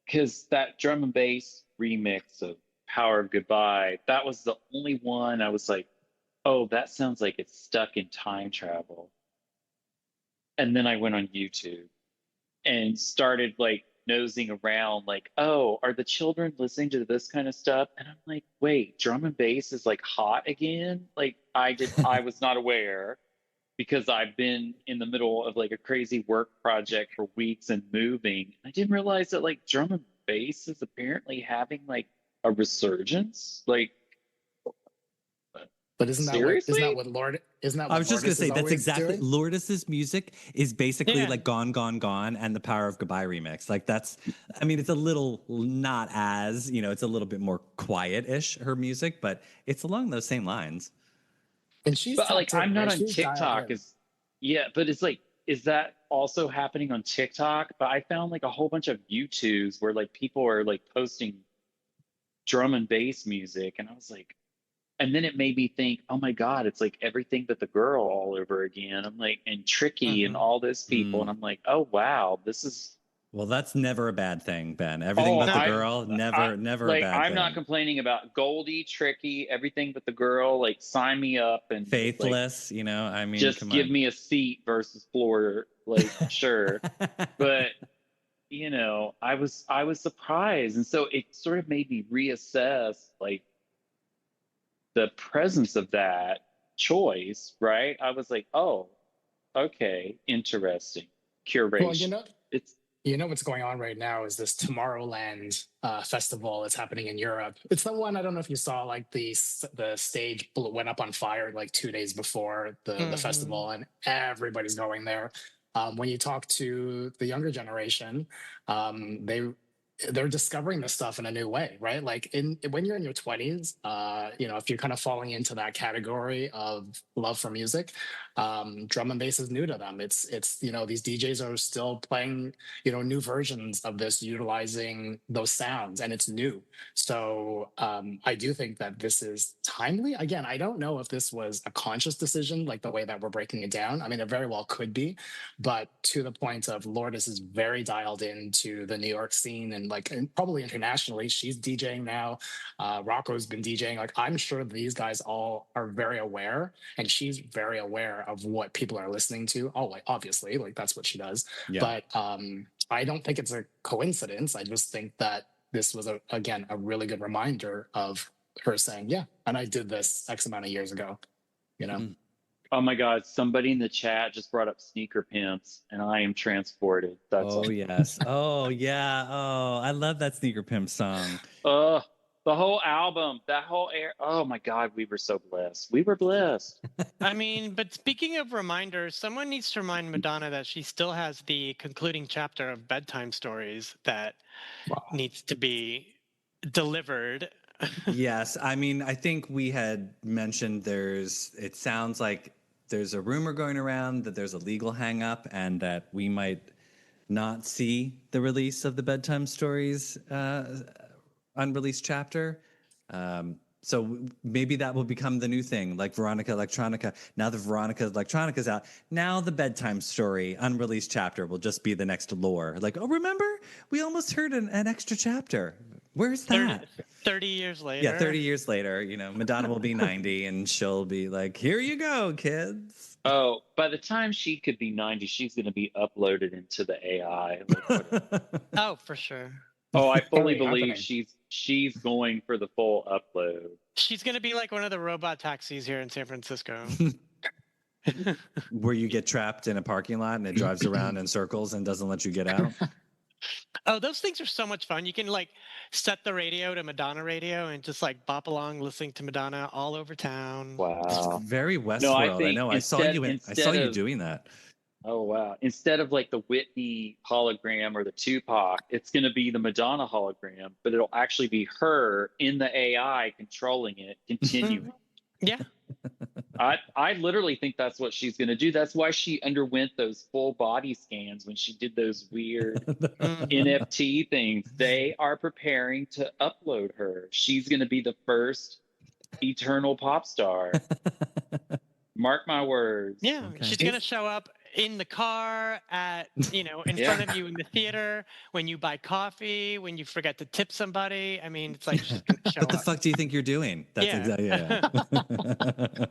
[SPEAKER 2] because that drum and bass remix of Power of Goodbye, that was the only one I was like, oh, that sounds like it's stuck in time travel. And then I went on YouTube and started like nosing around like, oh, are the children listening to this kind of stuff? And I'm like, wait, drum and bass is like hot again? Like I was not aware, because I've been in the middle of like a crazy work project for weeks and moving. I didn't realize that like drum and bass is apparently having like a resurgence. Like
[SPEAKER 4] But isn't that
[SPEAKER 2] Seriously?
[SPEAKER 4] what Lord isn't that
[SPEAKER 1] I
[SPEAKER 4] what
[SPEAKER 1] was just gonna
[SPEAKER 4] Lourdes is
[SPEAKER 1] say that's
[SPEAKER 4] always
[SPEAKER 1] exactly
[SPEAKER 4] doing?
[SPEAKER 1] Lourdes's music is basically
[SPEAKER 3] Yeah.
[SPEAKER 1] like Gone, Gone, Gone and the Power of Goodbye remix. Like that's, I mean, it's a little not as, it's a little bit more quiet-ish, her music, but it's along those same lines.
[SPEAKER 4] And she's
[SPEAKER 2] But like,
[SPEAKER 4] tapped
[SPEAKER 2] I'm
[SPEAKER 4] in,
[SPEAKER 2] not
[SPEAKER 4] right?
[SPEAKER 2] on
[SPEAKER 4] She's dialed
[SPEAKER 2] TikTok.
[SPEAKER 4] in.
[SPEAKER 2] But it's like, is that also happening on TikTok? But I found like a whole bunch of YouTubes where like people are like posting drum and bass music, and I was like, and then it made me think, oh my God, it's like everything but the girl all over again. I'm like, and Tricky and
[SPEAKER 3] Mhm.
[SPEAKER 2] all those people, and
[SPEAKER 1] Mm.
[SPEAKER 2] I'm like, oh wow, this is.
[SPEAKER 1] Well, that's never a bad thing, Ben. Everything
[SPEAKER 2] Oh,
[SPEAKER 1] but the
[SPEAKER 3] No.
[SPEAKER 1] girl, never a bad
[SPEAKER 2] I'm not
[SPEAKER 1] thing.
[SPEAKER 2] complaining about Goldie, Tricky, everything but the girl. Like, sign me up and like
[SPEAKER 1] Faithless, I mean,
[SPEAKER 2] just
[SPEAKER 1] come
[SPEAKER 2] give
[SPEAKER 1] on.
[SPEAKER 2] me a seat versus floor. Like, sure, but I was surprised, and so it sort of made me reassess like the presence of that choice. Right? I was like, oh, okay, interesting
[SPEAKER 4] Well,
[SPEAKER 2] curation. It's
[SPEAKER 4] what's going on right now is this Tomorrowland festival that's happening in Europe. It's the one, I don't know if you saw, like the stage went up on fire like 2 days before the
[SPEAKER 3] Mhm.
[SPEAKER 4] festival, and everybody's going there. When you talk to the younger generation, they're discovering this stuff in a new way, right? Like when you're in your 20s, if you're kind of falling into that category of love for music, drum and bass is new to them. It's these DJs are still playing new versions of this, utilizing those sounds, and it's new. So I do think that this is timely. Again, I don't know if this was a conscious decision, like the way that we're breaking it down. I mean, it very well could be, but to the point of Lourdes is very dialed into the New York scene, and probably internationally. She's DJing now. Rocco's been DJing. Like, I'm sure these guys all are very aware, and she's very aware of what people are listening to. Oh, like, obviously, like that's what she does.
[SPEAKER 1] Yeah.
[SPEAKER 4] But I don't think it's a coincidence. I just think that this was again a really good reminder of her saying, yeah, and I did this X amount of years ago.
[SPEAKER 1] Mm.
[SPEAKER 2] Oh my God, somebody in the chat just brought up Sneaker Pimps, and I am transported. That's
[SPEAKER 1] Oh yes. Oh yeah. Oh, I love that Sneaker Pimp song.
[SPEAKER 2] the whole album, that whole air. Oh my God, we were so blessed. We were blessed.
[SPEAKER 3] I mean, but speaking of reminders, someone needs to remind Madonna that she still has the concluding chapter of bedtime stories that needs to be delivered.
[SPEAKER 1] Yes, I mean, I think we had mentioned it sounds like there's a rumor going around that there's a legal hang up and that we might not see the release of the bedtime stories unreleased chapter. So maybe that will become the new thing, like Veronica Electronica. Now that Veronica Electronica is out, now the bedtime story unreleased chapter will just be the next lore. Like, oh, remember? We almost heard an extra chapter. Where's that?
[SPEAKER 3] 30 years later.
[SPEAKER 1] Yeah, 30 years later, Madonna will be 90 and she'll be like, here you go, kids.
[SPEAKER 2] Oh, by the time she could be 90, she's going to be uploaded into the AI.
[SPEAKER 3] Oh, for sure.
[SPEAKER 2] Oh, I fully
[SPEAKER 4] Already
[SPEAKER 2] believe
[SPEAKER 4] happening.
[SPEAKER 2] she's going for the full upload.
[SPEAKER 3] She's going to be like one of the robot taxis here in San Francisco.
[SPEAKER 1] Where you get trapped in a parking lot and it drives around in circles and doesn't let you get out.
[SPEAKER 3] Oh, those things are so much fun. You can like set the radio to Madonna radio and just like bop along listening to Madonna all over town.
[SPEAKER 2] Wow.
[SPEAKER 1] Very Westworld.
[SPEAKER 2] No, I
[SPEAKER 1] I
[SPEAKER 2] think
[SPEAKER 1] know. I saw you
[SPEAKER 2] instead
[SPEAKER 1] doing that.
[SPEAKER 2] Oh wow. Instead of like the Whitney hologram or the Tupac, it's going to be the Madonna hologram, but it'll actually be her in the AI controlling it, continuing.
[SPEAKER 3] Yeah.
[SPEAKER 2] I literally think that's what she's going to do. That's why she underwent those full body scans when she did those weird NFT things. They are preparing to upload her. She's going to be the first eternal pop star. Mark my words.
[SPEAKER 3] Yeah.
[SPEAKER 1] Okay.
[SPEAKER 3] She's going to show up in the car, in front of you in the theater, when you buy coffee, when you forget to tip somebody. I mean, it's like she's going to show
[SPEAKER 1] What the
[SPEAKER 3] up.
[SPEAKER 1] fuck do you think you're doing? That's
[SPEAKER 3] Yeah.
[SPEAKER 1] exactly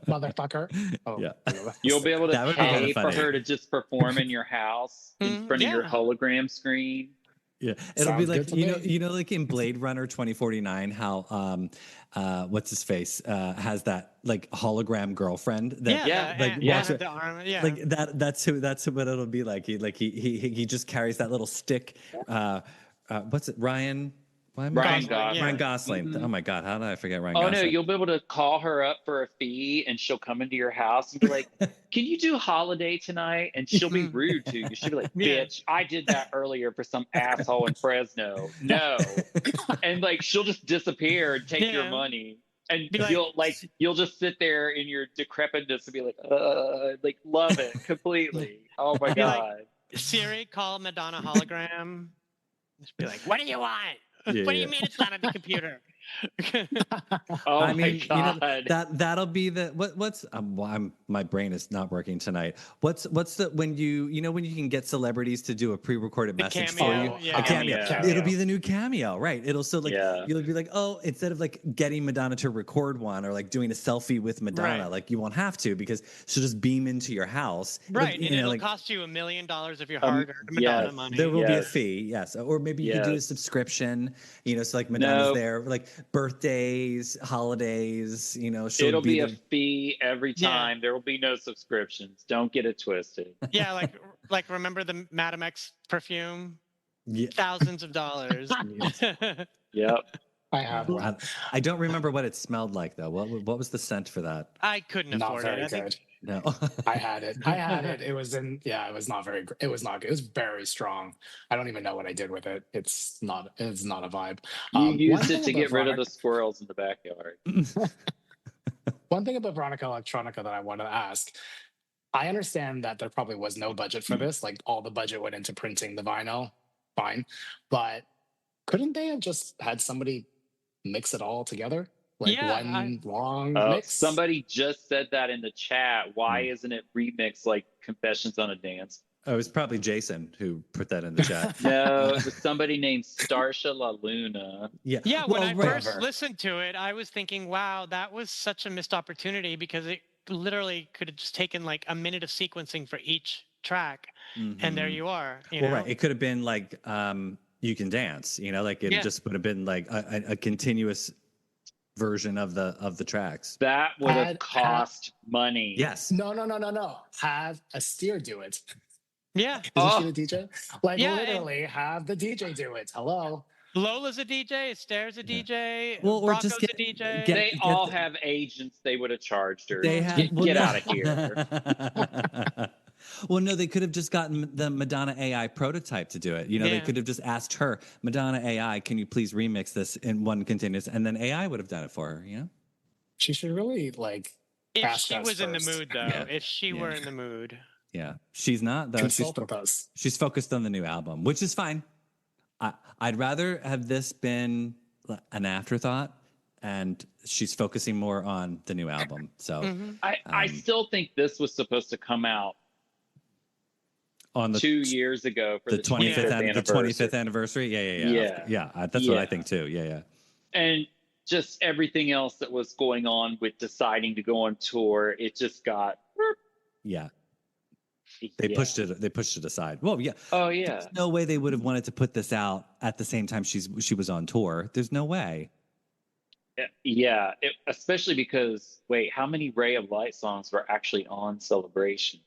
[SPEAKER 4] Motherfucker. Oh,
[SPEAKER 1] Yeah.
[SPEAKER 2] You'll be able
[SPEAKER 1] That
[SPEAKER 2] to
[SPEAKER 1] would be kinda
[SPEAKER 2] pay for
[SPEAKER 1] funny.
[SPEAKER 2] her to just perform in your house in front of your
[SPEAKER 3] Yeah.
[SPEAKER 2] hologram screen.
[SPEAKER 1] Yeah, it'll be
[SPEAKER 4] Sounds
[SPEAKER 1] like
[SPEAKER 4] good to me.
[SPEAKER 1] like in Blade Runner 2049, how what's his face has that like hologram girlfriend that walks
[SPEAKER 3] the arm, yeah.
[SPEAKER 1] like that. That's what it'll be like. He just carries that little stick. What's it? Ryan Why am
[SPEAKER 2] Ryan
[SPEAKER 3] Gosling,
[SPEAKER 2] Gosling.
[SPEAKER 3] yeah.
[SPEAKER 1] Ryan Gosling.
[SPEAKER 2] Mhm.
[SPEAKER 1] Oh my God, how did I forget Ryan
[SPEAKER 2] Oh
[SPEAKER 1] Gosling?
[SPEAKER 2] no, you'll be able to call her up for a fee and she'll come into your house and be like, "Can you do holiday tonight?" And she'll be rude to you. She'll be like,
[SPEAKER 3] Yeah.
[SPEAKER 2] "Bitch, I did that earlier for some asshole in Fresno. No." And like she'll just disappear and take your
[SPEAKER 3] Yeah.
[SPEAKER 2] money. And
[SPEAKER 3] Be like,
[SPEAKER 2] you'll just sit there in your decrepitness and be like love it completely. Oh my
[SPEAKER 3] Be like,
[SPEAKER 2] God.
[SPEAKER 3] Siri, call Madonna hologram. Just be like, what do you want?
[SPEAKER 1] Yeah,
[SPEAKER 3] What do
[SPEAKER 1] yeah.
[SPEAKER 3] you mean it's not on the computer?
[SPEAKER 2] Oh
[SPEAKER 1] I
[SPEAKER 2] my
[SPEAKER 1] mean,
[SPEAKER 2] God.
[SPEAKER 1] that'll be the what's well, my brain is not working tonight. What's the when when you can get celebrities to do a pre-recorded
[SPEAKER 3] The
[SPEAKER 1] message
[SPEAKER 3] cameo,
[SPEAKER 1] for you,
[SPEAKER 3] yeah.
[SPEAKER 1] a cameo.
[SPEAKER 2] Cameo.
[SPEAKER 1] It'll be the new cameo, right? It'll so like
[SPEAKER 2] Yeah.
[SPEAKER 1] you'll be like, oh, instead of like getting Madonna to record one or like doing a selfie with Madonna,
[SPEAKER 3] Right.
[SPEAKER 1] like you won't have to because she'll just beam into your house.
[SPEAKER 3] Right, and it'll
[SPEAKER 1] like,
[SPEAKER 3] cost you $1 million of your hard-earned Madonna
[SPEAKER 2] yes.
[SPEAKER 3] money.
[SPEAKER 1] there will be a
[SPEAKER 2] Yes.
[SPEAKER 1] fee, yes, or maybe you could do a
[SPEAKER 2] Yes.
[SPEAKER 1] subscription. So like Madonna's
[SPEAKER 2] No.
[SPEAKER 1] there, like birthdays, holidays. She'll
[SPEAKER 2] It'll be a
[SPEAKER 1] the,
[SPEAKER 2] fee every
[SPEAKER 3] Yeah.
[SPEAKER 2] time. There will be no subscriptions. Don't get it twisted.
[SPEAKER 3] Yeah, like remember the Madame X perfume?
[SPEAKER 1] yeah.
[SPEAKER 3] Thousands of dollars.
[SPEAKER 2] Yep.
[SPEAKER 4] I have one.
[SPEAKER 1] I don't remember what it smelled like though. What was the scent for that?
[SPEAKER 3] I couldn't
[SPEAKER 4] Not
[SPEAKER 3] afford
[SPEAKER 4] very
[SPEAKER 3] it. I
[SPEAKER 4] good.
[SPEAKER 3] think
[SPEAKER 1] No.
[SPEAKER 4] I had it. I had it. It was in. Yeah, it was not very. It was not good. It was very strong. I don't even know what I did with it. It's not. It's not a vibe.
[SPEAKER 2] You
[SPEAKER 4] One
[SPEAKER 2] used
[SPEAKER 4] thing
[SPEAKER 2] it to
[SPEAKER 4] about
[SPEAKER 2] get rid of
[SPEAKER 4] Veronica-
[SPEAKER 2] the squirrels in the backyard.
[SPEAKER 4] One thing about Veronica Electronica that I want to ask. I understand that there probably was no budget for this. Like all the budget went into printing the vinyl. Fine, but couldn't they have just had somebody mix it all together? Like
[SPEAKER 3] Yeah,
[SPEAKER 4] one long
[SPEAKER 2] Oh,
[SPEAKER 4] mix?
[SPEAKER 2] somebody just said that in the chat. Why isn't it remixed like Confessions on a Dance?
[SPEAKER 1] Oh, it was probably Jason who put that in the chat.
[SPEAKER 2] No, it was somebody named Starsha La Luna.
[SPEAKER 1] Yeah.
[SPEAKER 3] Yeah, when I
[SPEAKER 1] right.
[SPEAKER 3] first listened to it, I was thinking, wow, that was such a missed opportunity because it literally could have just taken like a minute of sequencing for each track, and there
[SPEAKER 1] Mhm.
[SPEAKER 3] you are.
[SPEAKER 1] Well, right. It could have been like You Can Dance. Like it
[SPEAKER 3] Yeah.
[SPEAKER 1] just would have been like a continuous version of the tracks.
[SPEAKER 2] That would have
[SPEAKER 4] Had-
[SPEAKER 2] cost money.
[SPEAKER 1] Yes.
[SPEAKER 4] No. Have a steer do it.
[SPEAKER 3] Yeah,
[SPEAKER 4] Isn't
[SPEAKER 2] Oh.
[SPEAKER 4] she the DJ? Like
[SPEAKER 3] Yeah, and-
[SPEAKER 4] literally have the DJ do it. Hello.
[SPEAKER 3] Lola's a DJ, Esther's a DJ,
[SPEAKER 1] Well, or
[SPEAKER 3] Rocco's
[SPEAKER 1] just
[SPEAKER 3] a DJ.
[SPEAKER 1] get-
[SPEAKER 2] They all have agents they would have charged her.
[SPEAKER 1] They have
[SPEAKER 2] Get out of here.
[SPEAKER 1] Well, no, they could have just gotten the Madonna AI prototype to do it. They
[SPEAKER 3] Yeah.
[SPEAKER 1] could have just asked her, Madonna AI, can you please remix this in one continuous? And then AI would have done it for her,
[SPEAKER 4] She should really like
[SPEAKER 3] If
[SPEAKER 4] ask
[SPEAKER 3] she
[SPEAKER 4] us
[SPEAKER 3] was in the
[SPEAKER 4] first.
[SPEAKER 3] mood, though,
[SPEAKER 1] Yeah.
[SPEAKER 3] if she
[SPEAKER 1] Yeah.
[SPEAKER 3] were in the mood.
[SPEAKER 1] Yeah. She's not, though.
[SPEAKER 4] Consult with us.
[SPEAKER 1] She's focused on the new album, which is fine. I'd rather have this been an afterthought, and she's focusing more on the new album. So
[SPEAKER 3] Mhm.
[SPEAKER 2] I still think this was supposed to come out
[SPEAKER 1] on the
[SPEAKER 2] 2 years ago for
[SPEAKER 1] the
[SPEAKER 2] the
[SPEAKER 1] 25th
[SPEAKER 2] 25th
[SPEAKER 1] the
[SPEAKER 2] anniversary.
[SPEAKER 1] 25th anniversary. Yeah. That's what I think too. Yeah.
[SPEAKER 2] And just everything else that was going on with deciding to go on tour, it just got.
[SPEAKER 1] Yeah. They
[SPEAKER 2] Yeah.
[SPEAKER 1] pushed it aside. Well, yeah.
[SPEAKER 2] Oh yeah.
[SPEAKER 1] There's no way they would have wanted to put this out at the same time she was on tour. There's no way.
[SPEAKER 2] Yeah, especially because wait, how many Ray of Light songs were actually on Celebration?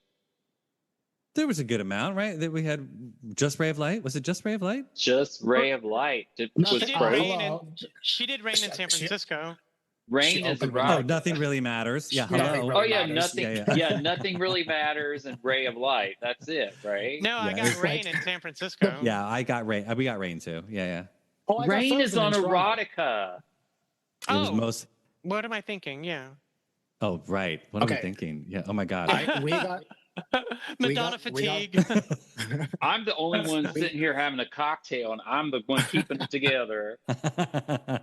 [SPEAKER 1] There was a good amount, right? That we had just Ray of Light. Was it just Ray of Light?
[SPEAKER 2] Just Ray of Light.
[SPEAKER 4] No,
[SPEAKER 3] She
[SPEAKER 2] Was
[SPEAKER 3] did
[SPEAKER 4] Frozen.
[SPEAKER 3] rain
[SPEAKER 4] Hello.
[SPEAKER 3] she did rain in San
[SPEAKER 4] She-
[SPEAKER 3] Francisco.
[SPEAKER 2] Rain
[SPEAKER 4] She
[SPEAKER 2] is
[SPEAKER 4] opened with
[SPEAKER 2] rock.
[SPEAKER 1] Oh, nothing really matters. Yeah.
[SPEAKER 4] Nothing
[SPEAKER 1] Hello.
[SPEAKER 4] really
[SPEAKER 2] Oh yeah,
[SPEAKER 4] matters.
[SPEAKER 2] nothing.
[SPEAKER 1] Yeah,
[SPEAKER 2] Yeah,
[SPEAKER 1] yeah.
[SPEAKER 2] nothing really matters and Ray of Light. That's it, right?
[SPEAKER 3] No, I
[SPEAKER 1] Yeah.
[SPEAKER 3] got
[SPEAKER 4] It's
[SPEAKER 3] rain
[SPEAKER 4] like-
[SPEAKER 3] in San Francisco.
[SPEAKER 1] Yeah, I got Rain. We got Rain too. Yeah.
[SPEAKER 4] Oh, I got
[SPEAKER 2] Rain is
[SPEAKER 4] Frozen
[SPEAKER 2] on
[SPEAKER 4] in Toronto.
[SPEAKER 2] Erotica.
[SPEAKER 1] It was
[SPEAKER 3] Oh,
[SPEAKER 1] most.
[SPEAKER 3] what am I thinking? Yeah.
[SPEAKER 1] Oh, right. What am I
[SPEAKER 4] Okay.
[SPEAKER 1] thinking? Yeah. Oh my God.
[SPEAKER 4] We got
[SPEAKER 3] Madonna
[SPEAKER 4] we got-
[SPEAKER 3] fatigue.
[SPEAKER 2] I'm the only one sitting here having a cocktail, and I'm the one keeping it together.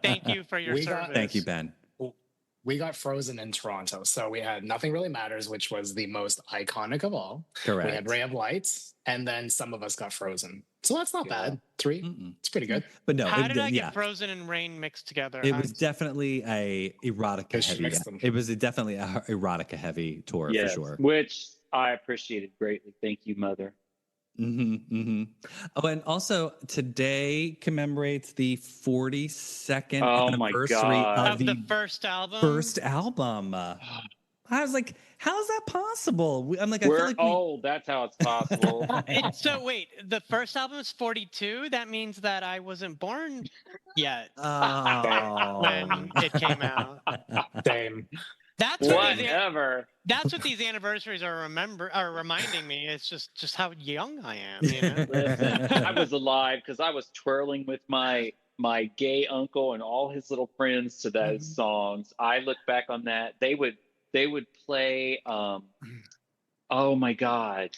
[SPEAKER 3] Thank you for your
[SPEAKER 4] We got-
[SPEAKER 3] service.
[SPEAKER 1] Thank you, Ben.
[SPEAKER 4] we got Frozen in Toronto. So we had Nothing Really Matters, which was the most iconic of all.
[SPEAKER 1] Correct.
[SPEAKER 4] We had Ray of Lights, and then some of us got Frozen. So that's not
[SPEAKER 2] Yeah.
[SPEAKER 4] bad. 3.
[SPEAKER 1] Mm-mm.
[SPEAKER 4] It's pretty good.
[SPEAKER 1] But no,
[SPEAKER 3] How did I
[SPEAKER 1] yeah.
[SPEAKER 3] get Frozen and Rain mixed together?
[SPEAKER 1] It was definitely a erotica
[SPEAKER 4] Because she
[SPEAKER 1] heavy.
[SPEAKER 4] mixed them.
[SPEAKER 1] It was definitely a erotica heavy tour
[SPEAKER 2] Yes,
[SPEAKER 1] for sure.
[SPEAKER 2] which I appreciated greatly. Thank you, Mother.
[SPEAKER 1] Oh, and also today commemorates the 42nd
[SPEAKER 2] Oh my
[SPEAKER 1] anniversary
[SPEAKER 2] God.
[SPEAKER 1] of
[SPEAKER 3] of
[SPEAKER 1] the
[SPEAKER 3] the first album.
[SPEAKER 1] first album. I was like, how is that possible? I'm like, I feel
[SPEAKER 2] We're
[SPEAKER 1] like
[SPEAKER 2] old. That's how it's possible.
[SPEAKER 3] So wait, the first album is 42. That means that I wasn't born yet
[SPEAKER 1] oh.
[SPEAKER 3] when it came out.
[SPEAKER 4] Same.
[SPEAKER 3] That's what these
[SPEAKER 2] Whatever.
[SPEAKER 3] that's what these anniversaries are reminding me. It's just how young I am. You know.
[SPEAKER 2] Listen, I was alive because I was twirling with my gay uncle and all his little friends to those songs. I look back on that. They would play oh my God.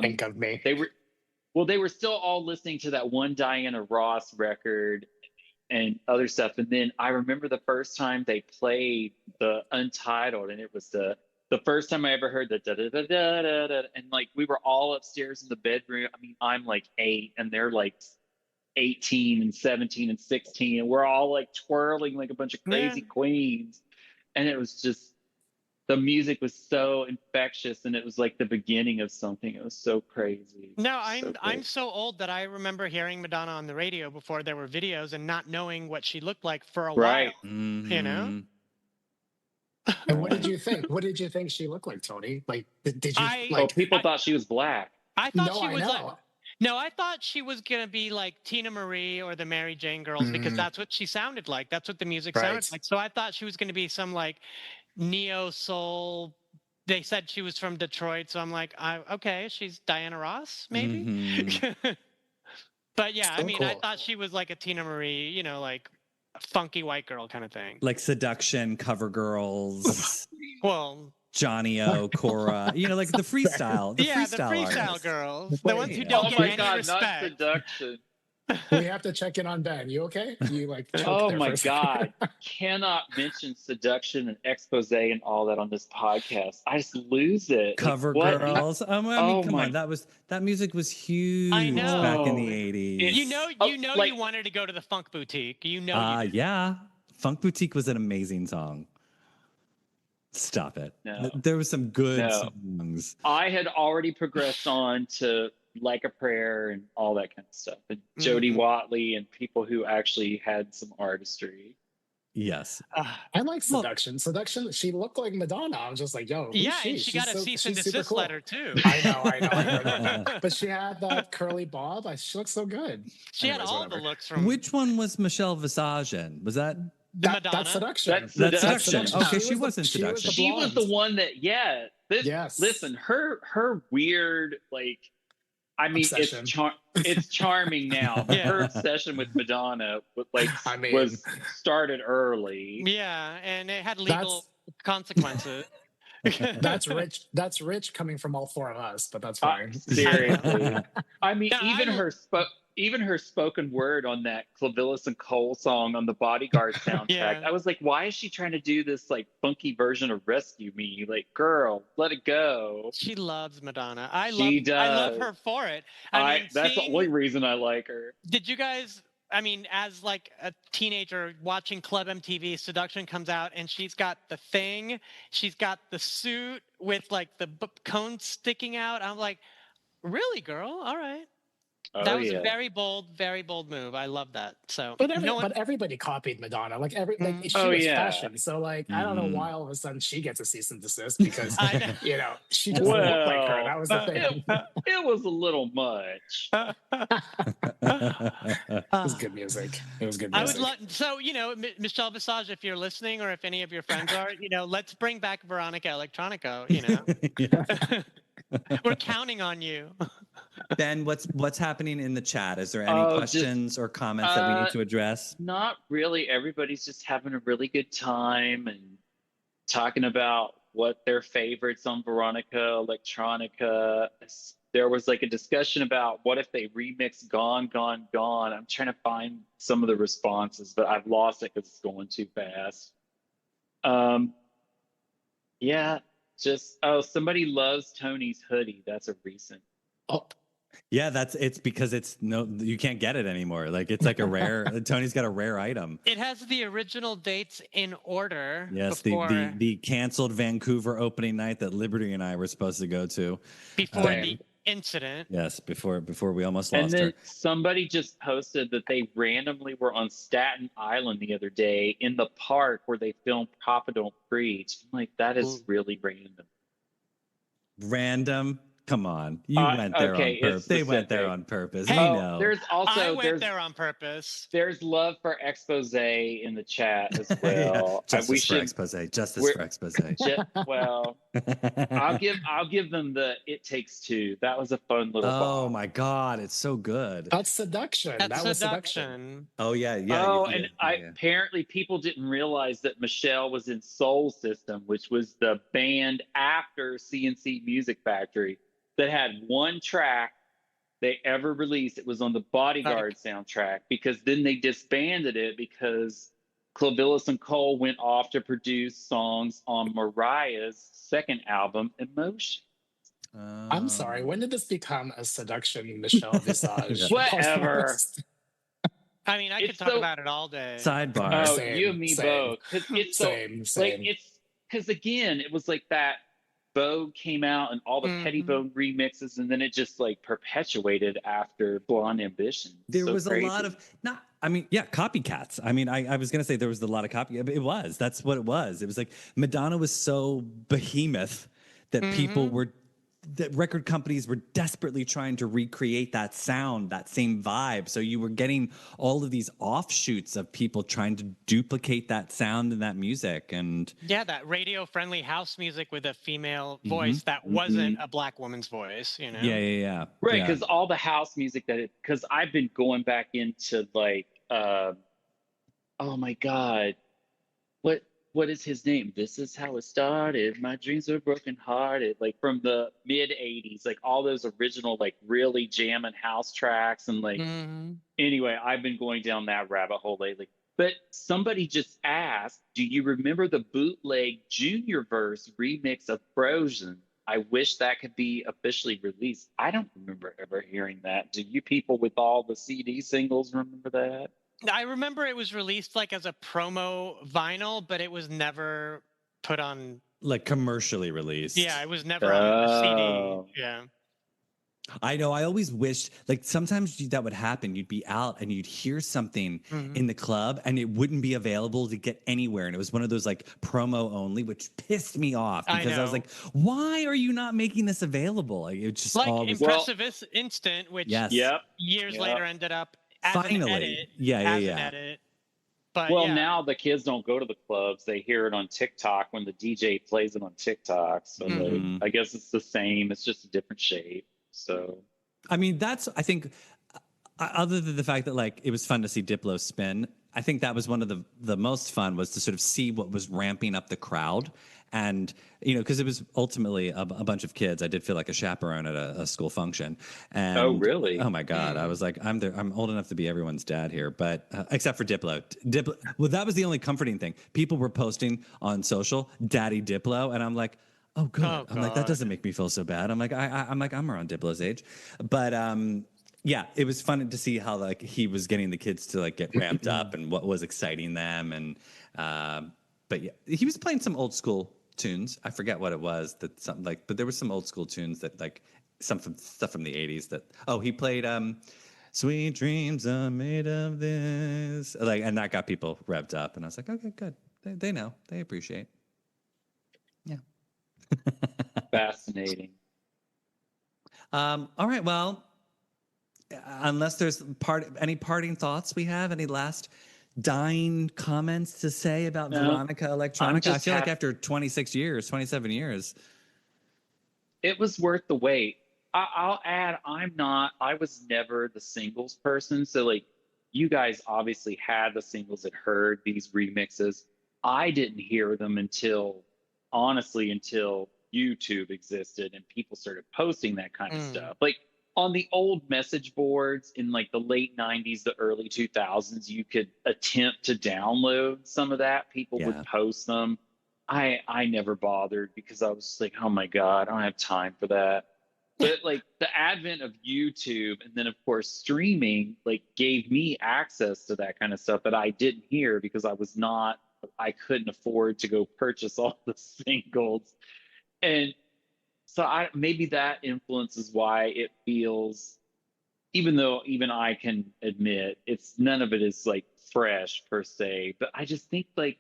[SPEAKER 4] Think of me.
[SPEAKER 2] They were still all listening to that one Diana Ross record and other stuff. And then I remember the first time they played the Untitled, and it was the first time I ever heard the da da da da da da, and like we were all upstairs in the bedroom. I mean, I'm like 8 and they're like 18 and 17 and 16, and we're all like twirling like a bunch of crazy queens. And it was just, the music was so infectious, and it was like the beginning of something. It was so crazy.
[SPEAKER 3] No, I'm so old that I remember hearing Madonna on the radio before there were videos and not knowing what she looked like for a while.
[SPEAKER 1] Mm-hmm.
[SPEAKER 3] You know.
[SPEAKER 4] And what did you think? What did you think she looked like, Tony? Like, did you
[SPEAKER 3] I-
[SPEAKER 2] Well,
[SPEAKER 4] like?
[SPEAKER 2] people thought she was black.
[SPEAKER 3] I thought
[SPEAKER 4] No,
[SPEAKER 3] she
[SPEAKER 4] I
[SPEAKER 3] was like.
[SPEAKER 4] know.
[SPEAKER 3] No, I thought she was gonna be like Tina Marie or the Mary Jane Girls because
[SPEAKER 4] Mm.
[SPEAKER 3] that's what she sounded like. That's what the music
[SPEAKER 4] Right.
[SPEAKER 3] sounded like. So I thought she was gonna be some like neo soul. They said she was from Detroit, so I'm like, okay, she's Diana Ross, maybe.
[SPEAKER 1] Mhm.
[SPEAKER 3] But yeah, I
[SPEAKER 4] So
[SPEAKER 3] mean, I
[SPEAKER 4] cool.
[SPEAKER 3] thought she was like a Tina Marie, you know, like a funky white girl kind of thing.
[SPEAKER 1] Like Seduction, Cover Girls,
[SPEAKER 3] Well,
[SPEAKER 1] Johnny O, Cora, you know, like the freestyle,
[SPEAKER 3] the freestyle
[SPEAKER 1] artists.
[SPEAKER 3] girls,
[SPEAKER 4] Wait,
[SPEAKER 3] the ones who
[SPEAKER 1] yeah.
[SPEAKER 3] don't
[SPEAKER 2] Oh
[SPEAKER 3] get
[SPEAKER 2] my
[SPEAKER 3] any
[SPEAKER 2] God, not
[SPEAKER 3] respect.
[SPEAKER 2] Seduction.
[SPEAKER 4] We have to check in on Ben. You okay? You like? choked
[SPEAKER 2] Oh
[SPEAKER 4] there
[SPEAKER 2] my
[SPEAKER 4] for a second.
[SPEAKER 2] God. Cannot mention Seduction and Expose and all that on this podcast. I just lose it. Like,
[SPEAKER 1] Cover
[SPEAKER 2] what?
[SPEAKER 1] Girls. I mean,
[SPEAKER 2] Oh
[SPEAKER 1] come
[SPEAKER 2] my-
[SPEAKER 1] on, that music was huge
[SPEAKER 3] know.
[SPEAKER 1] back in the
[SPEAKER 2] Oh,
[SPEAKER 1] 80s.
[SPEAKER 3] You know,
[SPEAKER 2] Oh,
[SPEAKER 3] you know,
[SPEAKER 2] like-
[SPEAKER 3] you wanted to go to the Funk Boutique. You know, you did.
[SPEAKER 1] Yeah. Funk Boutique was an amazing song. Stop it.
[SPEAKER 2] No.
[SPEAKER 1] There was some good
[SPEAKER 2] No.
[SPEAKER 1] songs.
[SPEAKER 2] I had already progressed on to Like a Prayer and all that kind of stuff. And Jody
[SPEAKER 3] Mhm.
[SPEAKER 2] Watley and people who actually had some artistry.
[SPEAKER 1] Yes.
[SPEAKER 4] I like Seduction. Seduction. She looked like Madonna. I was just like, yo, who's
[SPEAKER 3] Yeah,
[SPEAKER 4] she?
[SPEAKER 3] and she got a cease and
[SPEAKER 4] she's super
[SPEAKER 3] desist
[SPEAKER 4] cool.
[SPEAKER 3] letter too.
[SPEAKER 4] I know. I heard about that. But she had that curly bob. She looks so good.
[SPEAKER 3] She had
[SPEAKER 4] Anyways,
[SPEAKER 3] all
[SPEAKER 4] whatever.
[SPEAKER 3] the looks from
[SPEAKER 1] Which one was Michelle Visage in? Was that
[SPEAKER 3] the Madonna.
[SPEAKER 4] That's Seduction.
[SPEAKER 2] That's
[SPEAKER 1] Seduction?
[SPEAKER 2] Seduction.
[SPEAKER 1] Okay, she was in
[SPEAKER 4] She was
[SPEAKER 1] Seduction.
[SPEAKER 4] the
[SPEAKER 2] She was the
[SPEAKER 4] blonde.
[SPEAKER 2] one that, yeah.
[SPEAKER 4] Yes.
[SPEAKER 2] Listen, her weird, like, I mean,
[SPEAKER 4] Obsession.
[SPEAKER 2] it's charming now. But
[SPEAKER 3] Yeah.
[SPEAKER 2] her obsession with Madonna,
[SPEAKER 4] I mean-
[SPEAKER 2] was started early.
[SPEAKER 3] Yeah, and it had legal consequences.
[SPEAKER 4] That's rich. That's rich coming from all four of us, but that's fine.
[SPEAKER 2] Seriously. I mean,
[SPEAKER 3] No,
[SPEAKER 2] even her spoken word on that Clavillis and Cole song on the Bodyguard soundtrack.
[SPEAKER 3] Yeah.
[SPEAKER 2] I was like, why is she trying to do this like funky version of Rescue Me? Like, girl, let it go.
[SPEAKER 3] She loves Madonna. I
[SPEAKER 2] She
[SPEAKER 3] love
[SPEAKER 2] does.
[SPEAKER 3] her for it. I mean,
[SPEAKER 2] That's the
[SPEAKER 3] seeing-
[SPEAKER 2] only reason I like her.
[SPEAKER 3] Did you guys? I mean, as like a teenager watching Club MTV, Seduction comes out, and she's got the thing. She's got the suit with like the cone sticking out. I'm like, really, girl? All right. That was a very bold move. I love that. So,
[SPEAKER 4] But,
[SPEAKER 3] no one,
[SPEAKER 4] but everybody copied Madonna. Like she
[SPEAKER 2] Oh,
[SPEAKER 4] was
[SPEAKER 2] yeah.
[SPEAKER 4] fashion. So like I don't know why all of a sudden she gets a cease and desist because
[SPEAKER 3] I know.
[SPEAKER 4] you know she doesn't look like her.
[SPEAKER 2] Well,
[SPEAKER 4] That was the thing.
[SPEAKER 2] it was a little much.
[SPEAKER 4] It was good music. It was good
[SPEAKER 3] I
[SPEAKER 4] music.
[SPEAKER 3] would love. So, you know, Michelle Visage, if you're listening, or if any of your friends are, you know, let's bring back Veronica Electronica. You know, we're counting on you.
[SPEAKER 1] Ben, what's happening in the chat? Is there any
[SPEAKER 2] Oh,
[SPEAKER 1] questions or comments that we need to address?
[SPEAKER 2] Not really. Everybody's just having a really good time and talking about what their favorites on Veronica Electronica. There was like a discussion about what if they remix Gone, Gone, Gone. I'm trying to find some of the responses, but I've lost it because it's going too fast. Yeah, somebody loves Tony's hoodie. That's a recent.
[SPEAKER 4] Oh,
[SPEAKER 1] Yeah, it's because you can't get it anymore. Like it's like a rare. Tony's got a rare item.
[SPEAKER 3] It has the original dates in order.
[SPEAKER 1] Yes,
[SPEAKER 3] before,
[SPEAKER 1] the canceled Vancouver opening night that Liberty and I were supposed to go to.
[SPEAKER 3] before
[SPEAKER 4] Damn.
[SPEAKER 3] the incident.
[SPEAKER 1] Yes, before we almost
[SPEAKER 2] And
[SPEAKER 1] lost
[SPEAKER 2] then
[SPEAKER 1] her.
[SPEAKER 2] somebody just posted that they randomly were on Staten Island the other day in the park where they filmed Papa Don't Preach. I'm like, that is really random.
[SPEAKER 1] Random. Come on, you went there
[SPEAKER 2] Okay,
[SPEAKER 1] on
[SPEAKER 2] it's
[SPEAKER 1] purpose. They went there
[SPEAKER 2] specific.
[SPEAKER 1] on purpose.
[SPEAKER 3] Hey,
[SPEAKER 1] We
[SPEAKER 2] Oh,
[SPEAKER 1] know.
[SPEAKER 2] there's
[SPEAKER 3] I
[SPEAKER 2] also
[SPEAKER 3] went there on purpose.
[SPEAKER 2] there's love for expose in the chat as
[SPEAKER 1] Yeah.
[SPEAKER 2] well. We
[SPEAKER 1] Justice for
[SPEAKER 2] should
[SPEAKER 1] expose. Justice
[SPEAKER 2] we're
[SPEAKER 1] for expose.
[SPEAKER 2] well, I'll give them the It Takes Two. That was a fun little
[SPEAKER 1] Oh
[SPEAKER 2] bop.
[SPEAKER 1] my God, it's so good.
[SPEAKER 4] That's seduction.
[SPEAKER 3] That's
[SPEAKER 4] That was seduction.
[SPEAKER 3] seduction.
[SPEAKER 1] Oh yeah,
[SPEAKER 2] Oh,
[SPEAKER 1] yeah,
[SPEAKER 2] and
[SPEAKER 1] yeah.
[SPEAKER 2] apparently people didn't realize that Michelle was in Soul System, which was the band after CNC Music Factory that had one track they ever released. It was on the Bodyguard soundtrack, because then they disbanded it because Clavillis and Cole went off to produce songs on Mariah's second album, Emotion.
[SPEAKER 4] I'm sorry. When did this become a seduction Michelle Visage?
[SPEAKER 2] Whatever.
[SPEAKER 3] I mean, I could
[SPEAKER 2] It's
[SPEAKER 3] talk
[SPEAKER 2] so
[SPEAKER 3] about it all day.
[SPEAKER 1] Sidebar.
[SPEAKER 2] Oh,
[SPEAKER 4] Same,
[SPEAKER 2] you and me
[SPEAKER 4] same.
[SPEAKER 2] both. Because it's so like
[SPEAKER 4] Same.
[SPEAKER 2] it's because again, it was like that Vogue came out and all the Petty Vogue remixes, and then it just like perpetuated after Blonde Ambition.
[SPEAKER 1] There
[SPEAKER 2] So
[SPEAKER 1] was
[SPEAKER 2] crazy.
[SPEAKER 1] a lot of copycats. I mean, I was gonna say there was a lot of copy. It was. That's what it was. It was like Madonna was so behemoth that that record companies were desperately trying to recreate that sound, that same vibe. So you were getting all of these offshoots of people trying to duplicate that sound and that music. And
[SPEAKER 3] yeah, that radio-friendly house music with a female voice that wasn't a black woman's voice, you know?
[SPEAKER 1] yeah.
[SPEAKER 2] Right,
[SPEAKER 1] Yeah.
[SPEAKER 2] because all the house music because I've been going back into like, oh my God, what is his name? This Is How It Started. My dreams were broken hearted. Like from the mid '80s, like all those original, like really jamming house tracks and like. Anyway, I've been going down that rabbit hole lately. But somebody just asked, do you remember the bootleg Junior Verse remix of Frozen? I wish that could be officially released. I don't remember ever hearing that. Do you people with all the CD singles remember that?
[SPEAKER 3] I remember it was released like as a promo vinyl, but it was never put on.
[SPEAKER 1] Like commercially released.
[SPEAKER 3] Yeah, it was never on a
[SPEAKER 2] Oh.
[SPEAKER 3] CD. Yeah.
[SPEAKER 1] I know. I always wished, like, sometimes that would happen. You'd be out and you'd hear something in the club and it wouldn't be available to get anywhere. And it was one of those like promo only, which pissed me off because I was like, why are you not making this available? Like, it just
[SPEAKER 3] like
[SPEAKER 1] always.
[SPEAKER 3] Impressive Instant, which years later ended up as
[SPEAKER 1] finally.
[SPEAKER 3] an edit.
[SPEAKER 1] An
[SPEAKER 3] edit. But
[SPEAKER 2] well, now the kids don't go to the clubs. They hear it on TikTok when the DJ plays it on TikTok. So I guess it's the same. It's just a different shape. So,
[SPEAKER 1] I mean, I think, other than the fact that like it was fun to see Diplo spin, I think that was one of the most fun was to sort of see what was ramping up the crowd. And, because it was ultimately a bunch of kids. I did feel like a chaperone at a school function. And,
[SPEAKER 2] oh, really?
[SPEAKER 1] Oh, my God. I was like, I'm old enough to be everyone's dad here, but except for Diplo. Well, that was the only comforting thing. People were posting on social, Daddy Diplo. And I'm like, oh, good. I'm like, that doesn't make me feel so bad. I'm like, I'm around Diplo's age. But yeah, it was fun to see how like he was getting the kids to like get ramped up and what was exciting them. And but yeah, he was playing some old school tunes. I forget what it was that something like, but there were some old school tunes that like stuff from the 80s that he played Sweet Dreams Are Made of This. Like, and that got people revved up. And I was like, okay, good. They know. They appreciate. Yeah.
[SPEAKER 2] Fascinating.
[SPEAKER 1] All right. Well, unless there's any parting thoughts we have, any last dying comments to say about Veronica Electronica? I feel like after 27 years.
[SPEAKER 2] It was worth the wait. I'll add, I was never the singles person. So like you guys obviously had the singles that heard these remixes. I didn't hear them until YouTube existed and people started posting that kind of stuff. Like on the old message boards in like the late 90s, the early 2000s, you could attempt to download some of that. People would post them. I never bothered because I was like, oh my God, I don't have time for that. But like the advent of YouTube and then of course streaming like gave me access to that kind of stuff that I didn't hear because I couldn't afford to go purchase all the singles. And So maybe that influences why it feels, even though even I can admit none of it is like fresh per se, but I just think like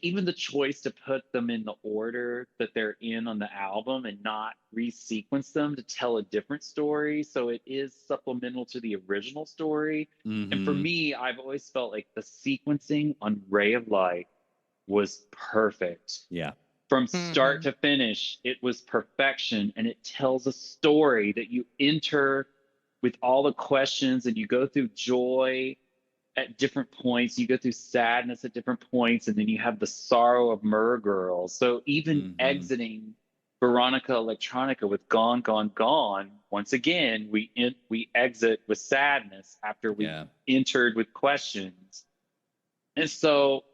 [SPEAKER 2] even the choice to put them in the order that they're in on the album and not resequence them to tell a different story, so it is supplemental to the original story. And for me, I've always felt like the sequencing on Ray of Light was perfect.
[SPEAKER 1] Yeah.
[SPEAKER 2] From start to finish, it was perfection, and it tells a story that you enter with all the questions, and you go through joy at different points, you go through sadness at different points, and then you have the sorrow of Mer Girl. So even exiting Veronica Electronica with Gone, Gone, Gone, once again, we exit with sadness after we entered with questions. And so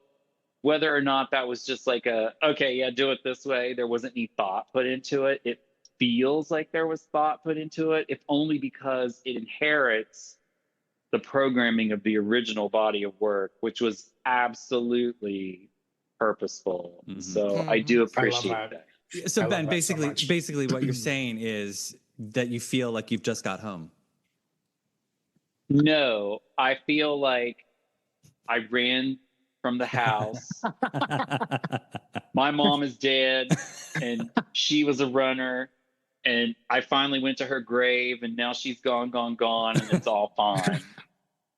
[SPEAKER 2] whether or not that was just like okay, yeah, do it this way, there wasn't any thought put into it. It feels like there was thought put into it, if only because it inherits the programming of the original body of work, which was absolutely purposeful. So I do appreciate that.
[SPEAKER 1] So Ben, basically what you're saying is that you feel like you've just got home.
[SPEAKER 2] No, I feel like I ran from the house. My mom is dead, and she was a runner. And I finally went to her grave, and now she's gone, gone, gone, and it's all fine.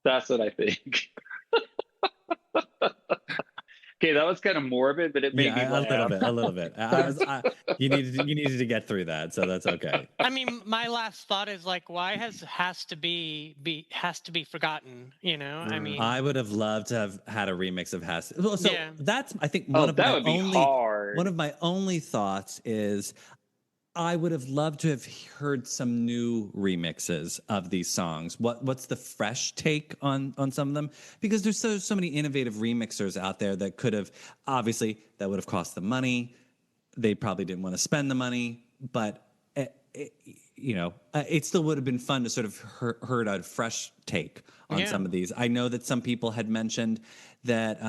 [SPEAKER 2] That's what I think. Okay, that was kind of morbid, but it made me laugh.
[SPEAKER 1] A little bit. You needed to get through that, so that's okay.
[SPEAKER 3] I mean, my last thought is like, why has to be forgotten? You know, I mean,
[SPEAKER 1] I would have loved to have had a remix of Has. Well, so that's, I think,
[SPEAKER 2] one of
[SPEAKER 1] my only thoughts is I would have loved to have heard some new remixes of these songs. What's the fresh take on some of them? Because there's so many innovative remixers out there that could have, obviously, that would have cost them money. They probably didn't want to spend the money, but it still would have been fun to sort of heard a fresh take on some of these. I know that some people had mentioned that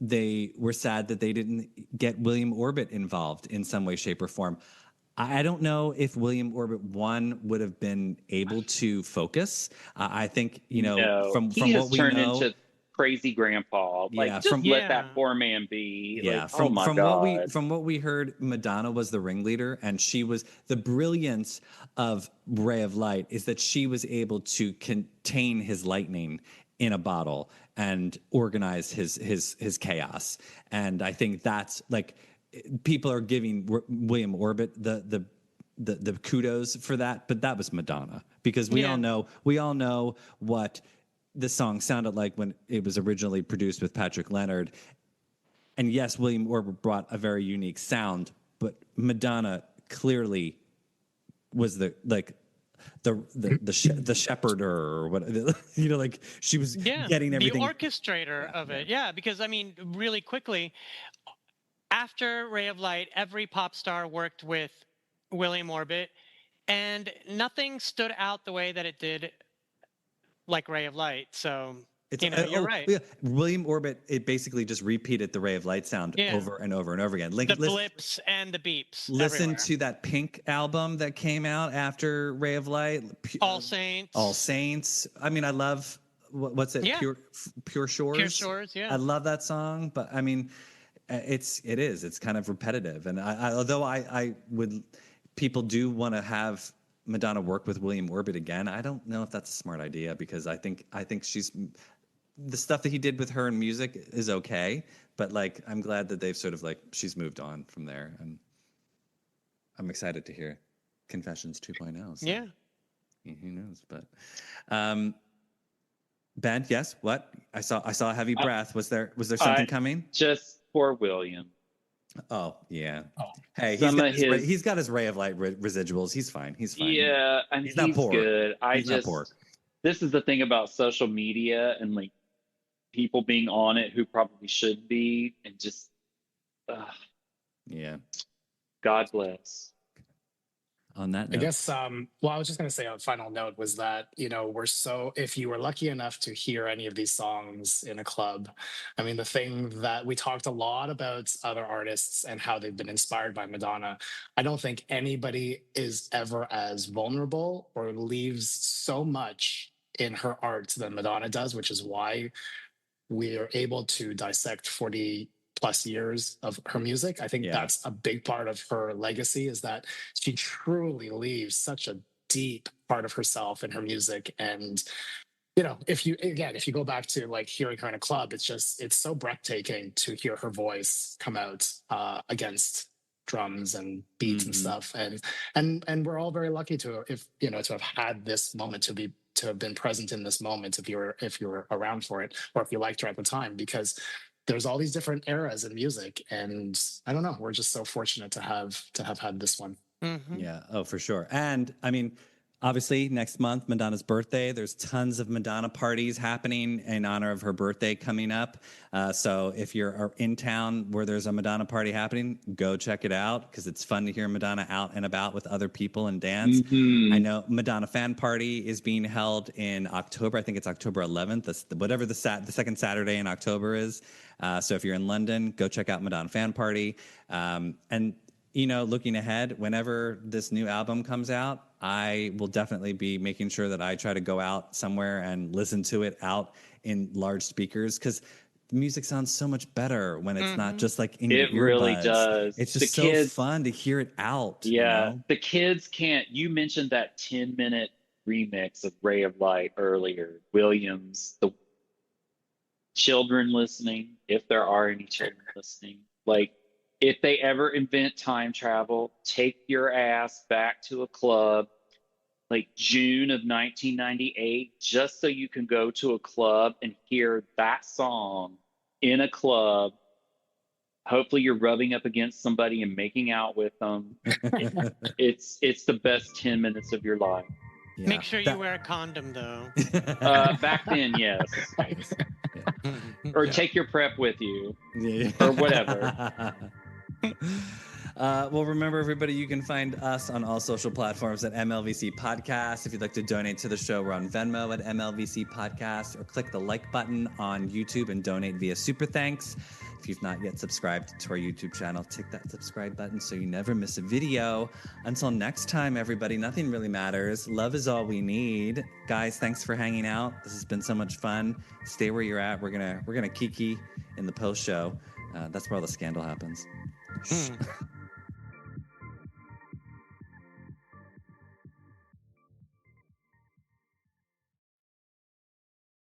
[SPEAKER 1] they were sad that they didn't get William Orbit involved in some way, shape, or form. I don't know if William Orbit 1 would have been able to focus. I think, from what we
[SPEAKER 2] turned
[SPEAKER 1] know,
[SPEAKER 2] into crazy grandpa. Let that poor man be.
[SPEAKER 1] Yeah,
[SPEAKER 2] from
[SPEAKER 1] what we heard, Madonna was the ringleader, and she was the brilliance of Ray of Light is that she was able to contain his lightning in a bottle and organize his chaos. And I think that's like, people are giving William Orbit the kudos for that, but that was Madonna, because we all know what the song sounded like when it was originally produced with Patrick Leonard. And yes, William Orbit brought a very unique sound, but Madonna clearly was the shepherder, or what, like she was getting everything.
[SPEAKER 3] The orchestrator of it. Yeah, because I mean, really quickly, after Ray of Light, every pop star worked with William Orbit, and nothing stood out the way that it did like Ray of Light. So, you're right.
[SPEAKER 1] Yeah. William Orbit, it basically just repeated the Ray of Light sound over and over and over again.
[SPEAKER 3] The blips and the beeps.
[SPEAKER 1] Listen
[SPEAKER 3] everywhere.
[SPEAKER 1] to that Pink album that came out after Ray of Light.
[SPEAKER 3] All Saints.
[SPEAKER 1] All Saints. I mean, I love, what's it?
[SPEAKER 3] Yeah.
[SPEAKER 1] Pure Shores.
[SPEAKER 3] Pure Shores, yeah.
[SPEAKER 1] I love that song, but I mean, it's kind of repetitive, and although I would, people do want to have Madonna work with William Orbit again, I don't know if that's a smart idea, because I think she's, the stuff that he did with her in music is okay, but like, I'm glad that they've sort of like, she's moved on from there, and I'm excited to hear Confessions 2.0. So
[SPEAKER 3] yeah,
[SPEAKER 1] who knows? But Ben, yes, what I saw a heavy breath. Was there something coming?
[SPEAKER 2] Just for William.
[SPEAKER 1] Oh yeah. Hey, he's got his Ray of Light residuals. He's fine.
[SPEAKER 2] Yeah, and he's not poor. Good.
[SPEAKER 1] Not poor.
[SPEAKER 2] This is the thing about social media and like people being on it who probably should be, and just
[SPEAKER 1] yeah.
[SPEAKER 2] God bless.
[SPEAKER 1] On that
[SPEAKER 4] I
[SPEAKER 1] note,
[SPEAKER 4] guess, well, I was just going to say a final note was that, if you were lucky enough to hear any of these songs in a club, I mean, the thing that we talked a lot about other artists and how they've been inspired by Madonna, I don't think anybody is ever as vulnerable or leaves so much in her art than Madonna does, which is why we are able to dissect 40 plus years of her music. I think
[SPEAKER 1] Yeah.
[SPEAKER 4] that's a big part of her legacy, is that she truly leaves such a deep part of herself in her music. And if you go back to like hearing her in a club, it's so breathtaking to hear her voice come out against drums and beats and stuff. And we're all very lucky to have had this moment, to have been present in this moment, if you were around for it, or if you liked her at the time, because there's all these different eras in music, and I don't know, we're just so fortunate to have had this one.
[SPEAKER 3] Mhm.
[SPEAKER 1] Yeah. Oh, for sure. And I mean, obviously, next month, Madonna's birthday. There's tons of Madonna parties happening in honor of her birthday coming up. So if you're in town where there's a Madonna party happening, go check it out, because it's fun to hear Madonna out and about with other people and dance. I know Madonna Fan Party is being held in October. I think it's October 11th. That's whatever the second Saturday in October is. So if you're in London, go check out Madonna Fan Party. And looking ahead, whenever this new album comes out, I will definitely be making sure that I try to go out somewhere and listen to it out in large speakers, because the music sounds so much better when it's not just like in
[SPEAKER 2] It
[SPEAKER 1] your
[SPEAKER 2] really
[SPEAKER 1] earbuds.
[SPEAKER 2] does.
[SPEAKER 1] It's
[SPEAKER 2] The
[SPEAKER 1] just so
[SPEAKER 2] kids,
[SPEAKER 1] fun to hear it out.
[SPEAKER 2] yeah, the kids can't. You mentioned that 10-minute remix of Ray of Light earlier, Williams, the children listening, if there are any children listening, like, if they ever invent time travel, take your ass back to a club like June of 1998, just so you can go to a club and hear that song in a club. Hopefully you're rubbing up against somebody and making out with them. It's the best 10 minutes of your life.
[SPEAKER 1] Yeah.
[SPEAKER 3] Make sure you wear a condom, though.
[SPEAKER 2] Back then, yes. Or
[SPEAKER 3] Yeah.
[SPEAKER 2] take your prep with you,
[SPEAKER 1] Yeah.
[SPEAKER 2] or whatever.
[SPEAKER 1] Well, remember, everybody, you can find us on all social platforms at MLVC Podcast. If you'd like to donate to the show, we're on Venmo at MLVC Podcast, or click the like button on YouTube and donate via Super Thanks. If you've not yet subscribed to our YouTube channel, tick that subscribe button so you never miss a video. Until next time, everybody, nothing really matters. Love is all we need. Guys, thanks for hanging out. This has been so much fun. Stay where you're at. We're gonna kiki in the post show. That's where all the scandal happens.